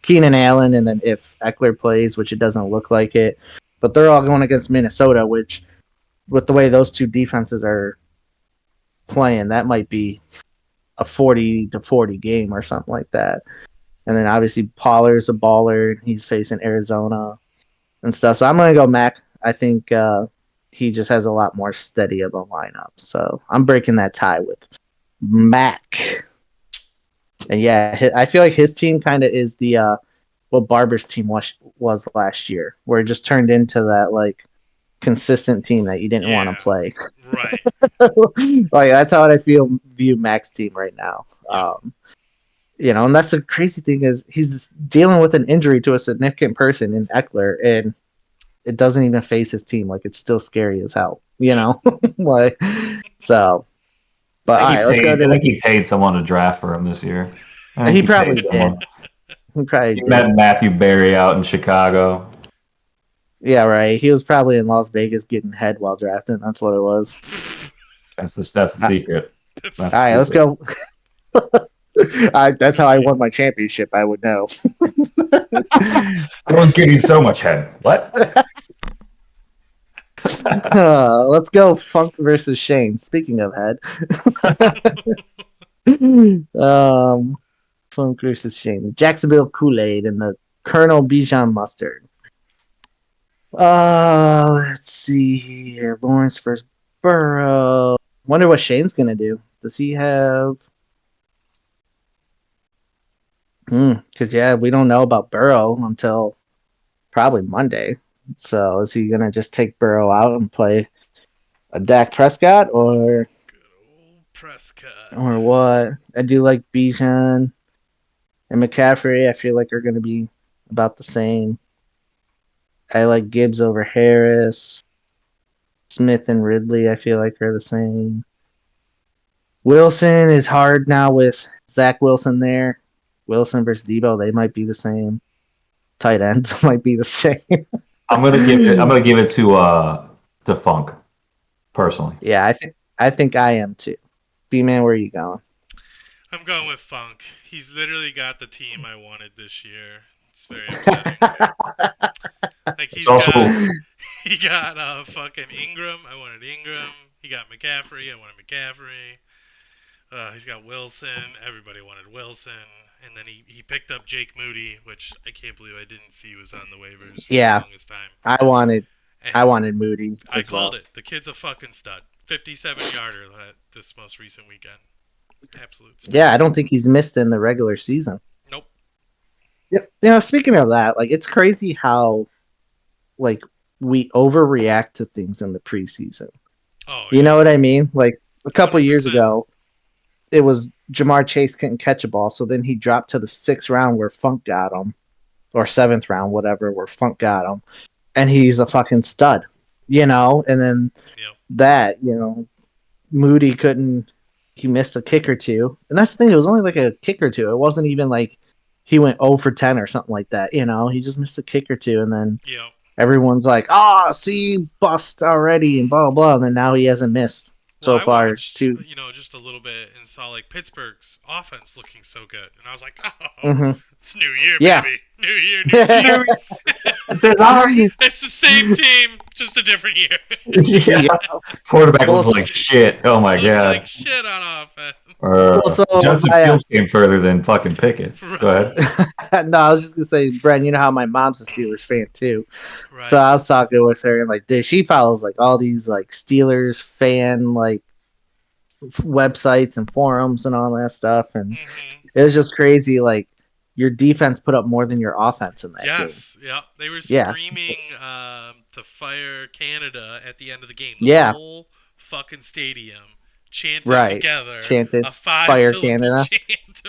Keenan Allen, and then if Eckler plays, which it doesn't look like it, but they're all going against Minnesota, which with the way those 2 defenses are playing, that might be a 40-40 game or something like that. And then obviously Pollard's a baller. He's facing Arizona and stuff. So I'm going to go Mac. I think he just has a lot more steady of a lineup. So I'm breaking that tie with Mac. And yeah, I feel like his team kind of is the what Barber's team was last year, where it just turned into that like consistent team that you didn't want to play. Right. Like that's how I view Mac's team right now. Yep. And that's the crazy thing is he's dealing with an injury to a significant person in Eckler, and it doesn't even face his team. Like it's still scary as hell, like so. But all right, let's go to I think he paid someone to draft for him this year. he probably did. He probably did. Met Matthew Berry out in Chicago. Yeah, right. He was probably in Las Vegas getting head while drafting. That's what it was. That's the secret. All right, let's go. That's how I won my championship. I would know. Everyone's getting so much head. What? Let's go Funk versus Shane. Speaking of head. Funk versus Shane. The Jacksonville Kool-Aid and the Colonel Bijan Mustard. Let's see here. Lawrence versus Burrow. Wonder what Shane's gonna do. Does he have? Because we don't know about Burrow until probably Monday. So is he gonna just take Burrow out and play a Dak Prescott or Good old Prescott. what? I do like Bijan and McCaffrey. I feel like are gonna be about the same. I like Gibbs over Harris. Smith and Ridley, I feel like, are the same. Wilson is hard now with Zach Wilson there. Wilson versus Debo, they might be the same. Tight ends might be the same. I'm gonna give it to Funk, personally. Yeah, I think I am too. B-Man, where are you going? I'm going with Funk. He's literally got the team I wanted this year. It's very upsetting. Like It's also he got fucking Ingram. I wanted Ingram. He got McCaffrey. I wanted McCaffrey. He's got Wilson. Everybody wanted Wilson. And then he picked up Jake Moody, which I can't believe I didn't see was on the waivers for the longest time. I wanted And Moody. I as called well. it. The kid's a fucking stud. 57-yarder this most recent weekend. Absolute stud. Yeah, I don't think he's missed in the regular season. Nope. Yeah, speaking of that, like it's crazy how like we overreact to things in the preseason. Oh, You know what I mean? Like a couple 100%. years ago, it was Jamar Chase couldn't catch a ball, so then he dropped to the 6th round where Funk got him, or 7th round, whatever, where Funk got him, and he's a fucking stud, And then Moody couldn't. He missed a kick or two, and that's the thing. It was only like a kick or two. It wasn't even like he went 0 for 10 or something like that. He just missed a kick or two, and then everyone's like, see, bust already, and blah, blah, blah. And then now he hasn't missed so far. I watched, just a little bit and saw like Pittsburgh's offense looking so good. And I was like, it's New Year, baby. New Year, new team. It's the same team, just a different year. Yeah. Quarterback looks like shit. Oh my god. Like shit on offense. Justin Fields came further than fucking Pickett. Right. Go ahead. No, I was just gonna say, Brent, you know how my mom's a Steelers fan too. Right. So I was talking with her and like, dude, she follows like all these like Steelers fan like websites and forums and all that stuff, and it was just crazy. Like your defense put up more than your offense in that game. Yeah, they were screaming to fire Canada at the end of the game. The whole fucking stadium chanted together a 5-syllable Canada. chant.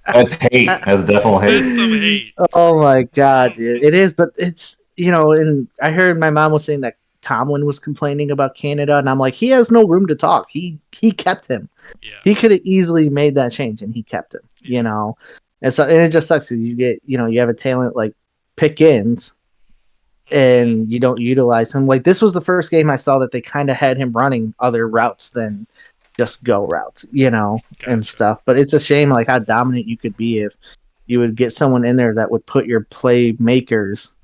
That's hate. That's definitely hate. That's some hate. Oh my god, dude. It is, but it's and I heard my mom was saying that Tomlin was complaining about Canada, and I'm like, he has no room to talk. He kept him. Yeah. He could have easily made that change, and he kept him. And so it just sucks. You get you have a talent like Pickens, and you don't utilize him. Like this was the first game I saw that they kind of had him running other routes than just go routes, and stuff. But it's a shame like how dominant you could be if you would get someone in there that would put your playmakers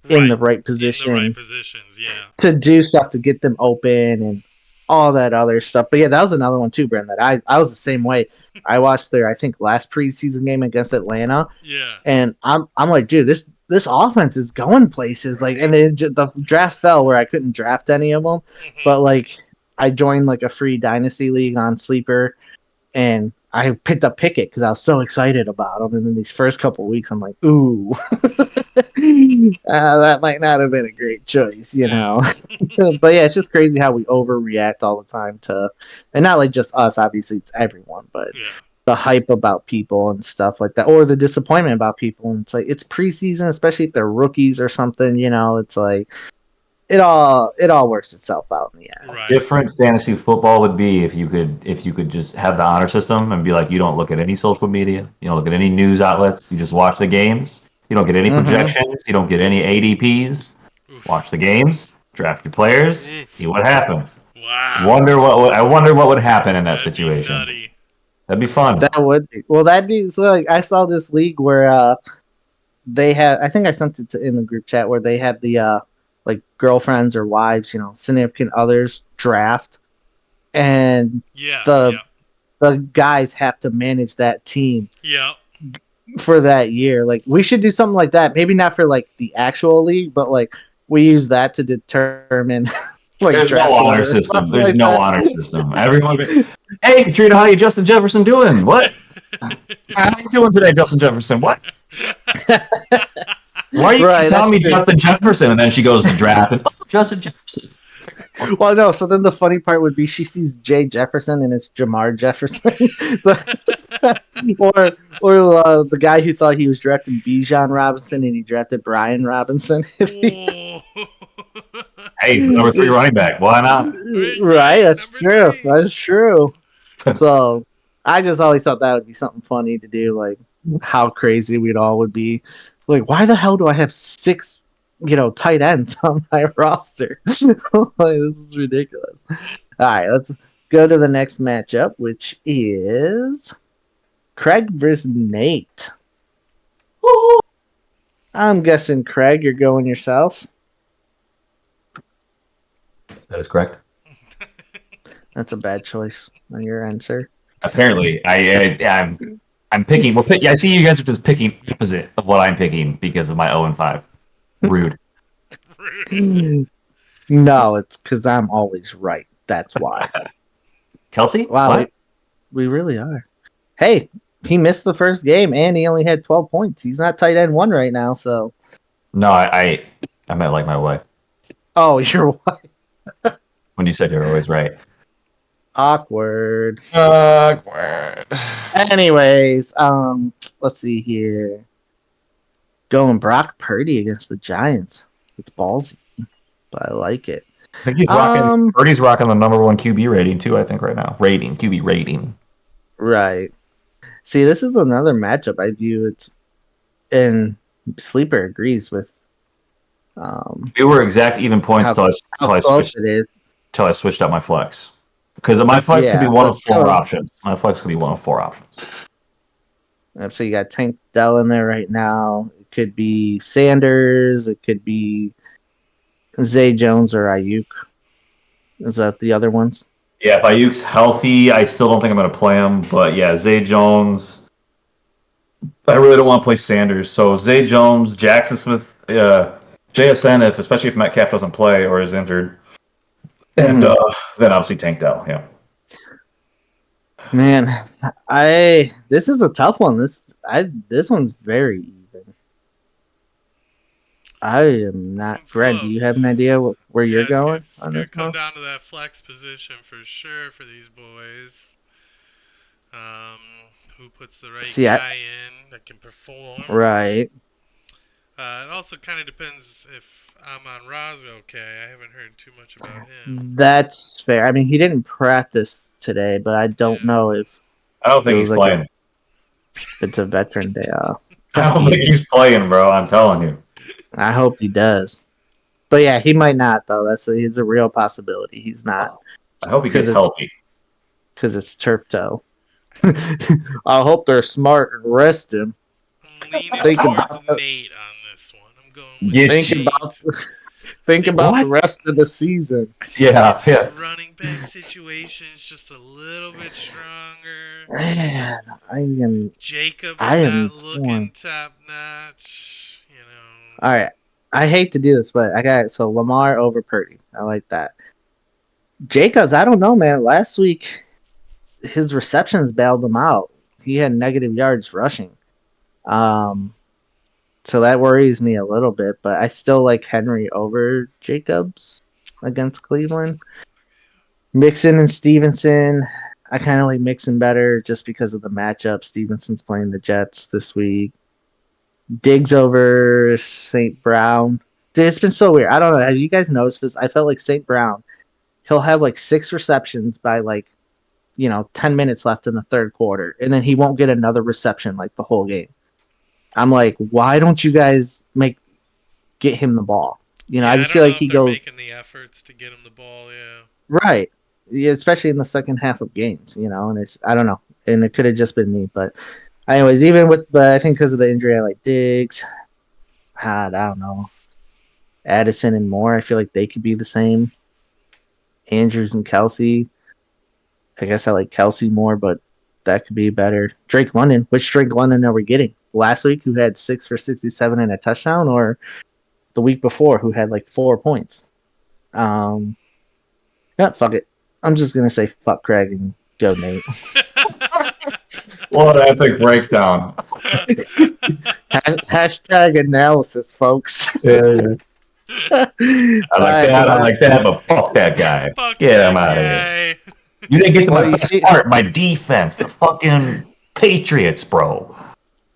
in the right position, in the right positions, to do stuff to get them open and all that other stuff. But yeah, that was another one too, Brent. That I was the same way. I watched their last preseason game against Atlanta. Yeah, and I'm like, dude, this offense is going places. Like, and the draft fell where I couldn't draft any of them, but like I joined like a free dynasty league on Sleeper, and I picked up Pickett because I was so excited about him. And then these first couple of weeks, I'm like, ooh, that might not have been a great choice, But yeah, it's just crazy how we overreact all the time and not like just us, obviously it's everyone, but the hype about people and stuff like that, or the disappointment about people. And it's like, it's preseason, especially if they're rookies or something, it's like, it all works itself out in the end. Right. Different fantasy football would be if you could just have the honor system and be like, you don't look at any social media, you don't look at any news outlets, you just watch the games. You don't get any projections, you don't get any ADPs. Watch the games, draft your players, see what happens. Wow. I wonder what would happen in that situation. That'd be fun. That would be. Well, that'd be so. Like, I saw this league where they had. I think I sent it in the group chat where they had the like girlfriends or wives, significant others draft, and the guys have to manage that team Yeah. for that year. Like we should do something like that. Maybe not for like the actual league, but like we use that to determine like There's draft no honor order or system. something There's like no that. honor system. Everyone, hey Katrina, how you Justin Jefferson doing? What? How you doing today, Justin Jefferson? What? Why are you Right, telling that's me true. Justin Jefferson? And then she goes to draft and Justin Jefferson. Well, no. So then the funny part would be she sees Jay Jefferson and it's Jamar Jefferson, or the guy who thought he was drafting Bijan Robinson and he drafted Brian Robinson. Ooh. Hey, number 3 running back. Why not? Right, Right, that's number true. 3. That's true. So I just always thought that would be something funny to do, like how crazy we'd all would be. Like, why the hell do I have 6, tight ends on my roster? Like, this is ridiculous. All right, let's go to the next matchup, which is Craig versus Nate. I'm guessing Craig, you're going yourself. That is correct. That's a bad choice on your answer. Apparently, I'm picking. Well, I see you guys are just picking opposite of what I'm picking because of my 0-5. Rude. No, it's because I'm always right. That's why. Kelsey? Wow, What? we really are. Hey, he missed the first game and he only had 12 points. He's not tight end 1 right now, so. No, I meant like my wife. Oh, you're what? When you said you're always right. Awkward. Awkward. Anyways, let's see here. Going Brock Purdy against the Giants. It's ballsy, but I like it. I think he's rocking. Purdy's rocking the number 1 QB rating too. I think right now. QB rating. Right. See, this is another matchup I view. And Sleeper agrees with. We were exact even points how close it is. till I switched out my flex. Because my flex could be one of 4 options. My flex could be one of 4 options. So you got Tank Dell in there right now. It could be Sanders. It could be Zay Jones or Ayuk. Is that the other ones? Yeah, if Ayuk's healthy, I still don't think I'm going to play him. But yeah, Zay Jones. I really don't want to play Sanders. So Zay Jones, Jackson Smith, JSN, especially if Metcalf doesn't play or is injured. And then obviously Tank Dell, yeah. Man, this is a tough one. This one's very even. I am not. Brent, do you have an idea where you're going on gonna this come one? down to that flex position for sure for these boys. Who puts the right guy in that can perform? Right. It also kind of depends if Amon Ra's okay. I haven't heard too much about him. That's fair. I mean, he didn't practice today, but I don't know if I don't think he's playing. It's a veteran day off. I don't think he's playing, bro. I'm telling you. I hope he does. But yeah, he might not though. It's a real possibility. He's not. I hope he gets healthy. Because it's turf toe. I hope they're smart and rest him. I'm leaning towards Nate on this one. I'm going with Think about the rest of the season. Yeah. His running back situation is just a little bit stronger. Man, Jacob is not looking top notch. All right. I hate to do this, but I got it. So Lamar over Purdy. I like that. Jacobs, I don't know, man. Last week, his receptions bailed him out. He had negative yards rushing. So that worries me a little bit, but I still like Henry over Jacobs against Cleveland. Mixon and Stevenson, I kind of like Mixon better just because of the matchup. Stevenson's playing the Jets this week. Diggs over St. Brown. Dude, it's been so weird. I don't know. Have you guys noticed this? I felt like St. Brown, he'll have like 6 receptions by 10 minutes left in the third quarter, and then he won't get another reception like the whole game. I'm like, why don't you guys get him the ball? I just feel like he goes making the efforts to get him the ball. Yeah, right, yeah, especially in the second half of games. And it's I don't know, and it could have just been me, but anyways, but I think because of the injury, I like Diggs. I don't know, Addison and Moore. I feel like they could be the same. Andrews and Kelsey. I guess I like Kelsey more, but that could be better. Drake London. Which Drake London are we getting? Last week, who had 6 for 67 and a touchdown, or the week before, who had like 4 points? Yeah, fuck it. I'm just gonna say fuck Craig and go Nate. What an epic breakdown. Hashtag analysis, folks. Yeah. I like that, but fuck that guy. Fuck Get that him out of here. guy. You didn't get to Well, my you best see- part, my defense, the fucking Patriots, bro.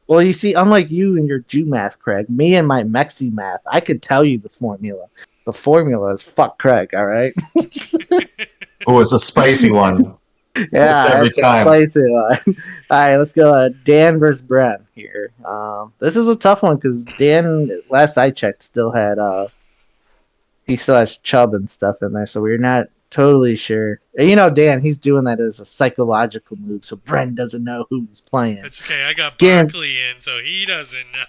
Well, you see, unlike you and your Jew math, Craig, me and my Mexi math, I could tell you the formula. The formula is fuck Craig, all right? Oh, it's a spicy one. Yeah, every that's a time. spicy one. All right, let's go. Dan versus Brent here. This is a tough one because Dan, last I checked, still had he still has Chubb and stuff in there, so we're not totally sure. And Dan, he's doing that as a psychological move, so Brent doesn't know who he's playing. It's okay. I got Dan- Barkley in, so he doesn't know.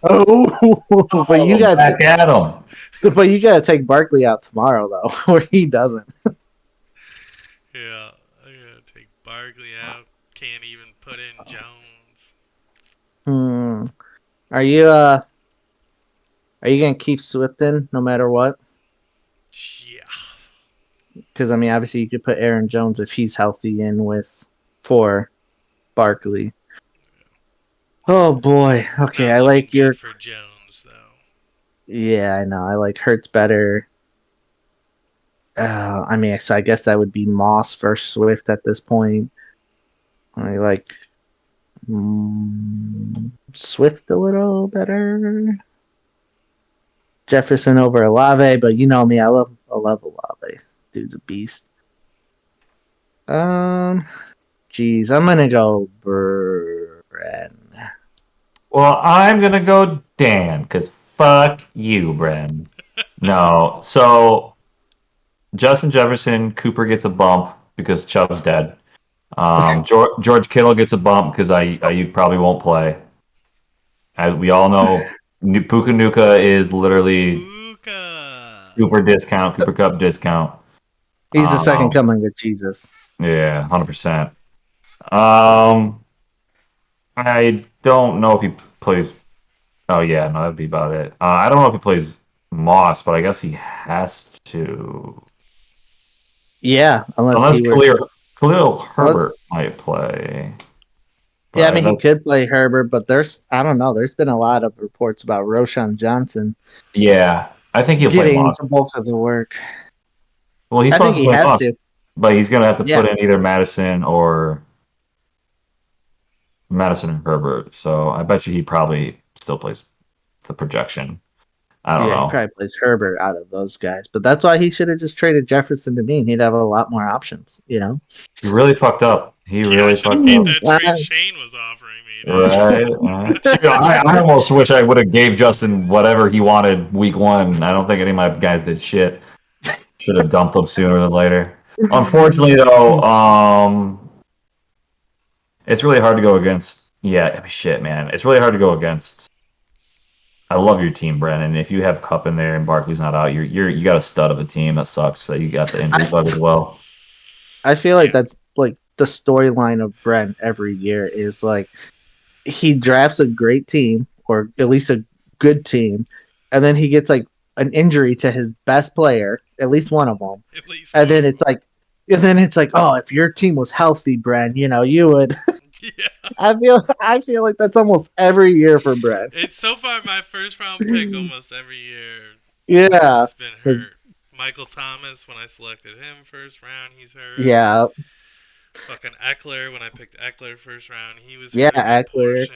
Oh, but you got back at him. but you got to take Barkley out tomorrow though, or he doesn't. Yeah, I gotta take Barkley out. Can't even put in Jones. Are you gonna keep Swift in no matter what? Yeah. Because obviously you could put Aaron Jones if he's healthy in for Barkley. Oh boy. Okay, Not I like looking your. good for Jones though. Yeah, I know. I like Hurts better. So I guess that would be Moss versus Swift at this point. I like Swift a little better. Jefferson over Olave, but you know me, I love Olave. Dude's a beast. Geez, I'm gonna go Bren. Well, I'm going to go Dan, because fuck you, Bren. No. So, Justin Jefferson, Cooper gets a bump because Chubb's dead. George Kittle gets a bump because Ayuk probably won't play. As we all know, Puka Nuka is literally Luka. Cooper Cup discount. He's the second coming of Jesus. Yeah, 100%. I don't know if he plays. Oh yeah, no, that'd be about it. I don't know if he plays Moss, but I guess he has to. Yeah, unless he were. Khalil Herbert might play. Yeah, he could play Herbert, but I don't know. There's been a lot of reports about Roshan Johnson. Yeah, I think he'll play Moss. The bulk of the work. Well, he has Moss, to, but he's gonna have to put in either Madison or Herbert. So I bet you he probably still plays the projection. I don't know. He probably plays Herbert out of those guys, but that's why he should have just traded Jefferson to me, and he'd have a lot more options. He really fucked up. He really fucked up. That trade Shane was offering me. Right. I almost wish I would have gave Justin whatever he wanted week 1. I don't think any of my guys did shit. Should have dumped him sooner than later. Unfortunately, though, it's really hard to go against. Yeah, shit, man. It's really hard to go against. I love your team, Brennan. If you have Cup in there and Barkley's not out, you got a stud of a team. That sucks that you got the injury bug as well. I feel like that's like the storyline of Brent every year is like he drafts a great team or at least a good team, and then he gets like an injury to his best player, at least one of them, then it's like, oh, if your team was healthy, Brent, you would. Yeah. I feel like that's almost every year for Brent. It's so far my first round pick almost every year. Yeah, He's been hurt. Michael Thomas, when I selected him first round, he's hurt. Yeah. Fucking Eckler, when I picked Eckler first round, he was hurt. Yeah, Eckler.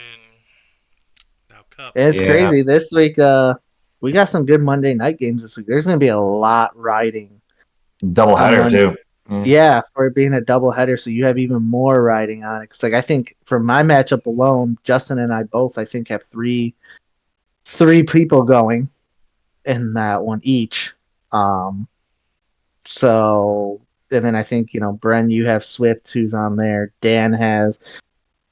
Now Cup. It's crazy. This week, we got some good Monday night games this week. There's going to be a lot riding. Doubleheader, too. Yeah, for it being a doubleheader, so you have even more riding on it. Because I think for my matchup alone, Justin and I both, I think, have three people going in that one each. So, and then I think, Bren, you have Swift, who's on there. Dan has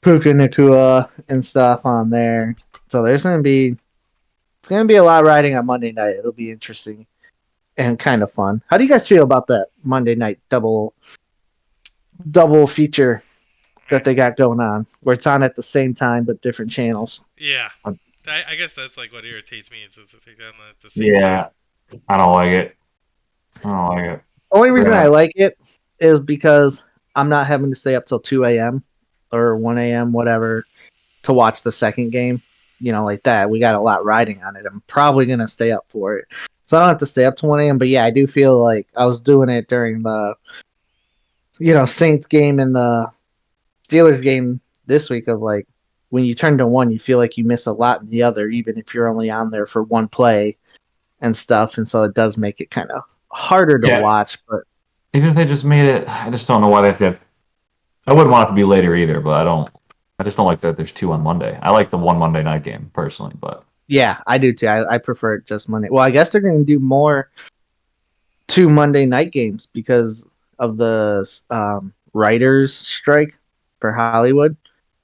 Puka Nakua and stuff on there. So it's going to be a lot riding on Monday night. It'll be interesting and kind of fun. How do you guys feel about that Monday night double feature? that they got going on, where it's on at the same time but different channels. Yeah. I guess that's like what irritates me. It's just like them at the same time. I don't like it. I don't like it. Only reason I like it is because I'm not having to stay up till 2 a.m. or 1 a.m. whatever to watch the second game. Like that. We got a lot riding on it. I'm probably gonna stay up for it, so I don't have to stay up to 1 a.m. But yeah, I do feel like I was doing it during the Saints game and the Steelers game this week. Of like, when you turn to one, you feel like you miss a lot in the other, even if you're only on there for one play and stuff. And so it does make it kind of harder to watch. But even if they just made it, I just don't know why they have to. I wouldn't want it to be later either, but I just don't like that there's two on Monday. I like the one Monday night game personally, but yeah, I do too. I prefer it just Monday. Well, I guess they're going to do more 2 Monday night games because of the writers' strike for Hollywood.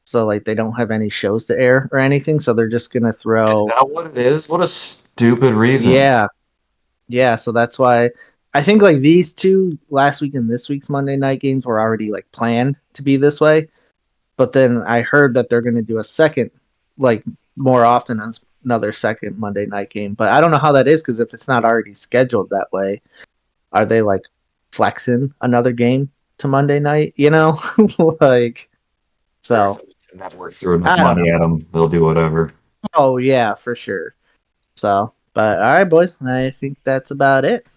So like they don't have any shows to air or anything, so they're just gonna throw. Is that what it is? What a stupid reason. Yeah. So that's why I think like these two last week and this week's Monday night games were already like planned to be this way, but then I heard that they're gonna do a second, like more often as another second Monday night game. But I don't know how that is because if it's not already scheduled that way, are they like flexing another game to Monday night? Like so. Network threw enough money at them, they'll do whatever. Oh yeah, for sure. So, but all right, boys. I think that's about it.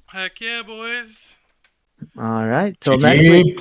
Heck yeah, boys. All right. Till next week.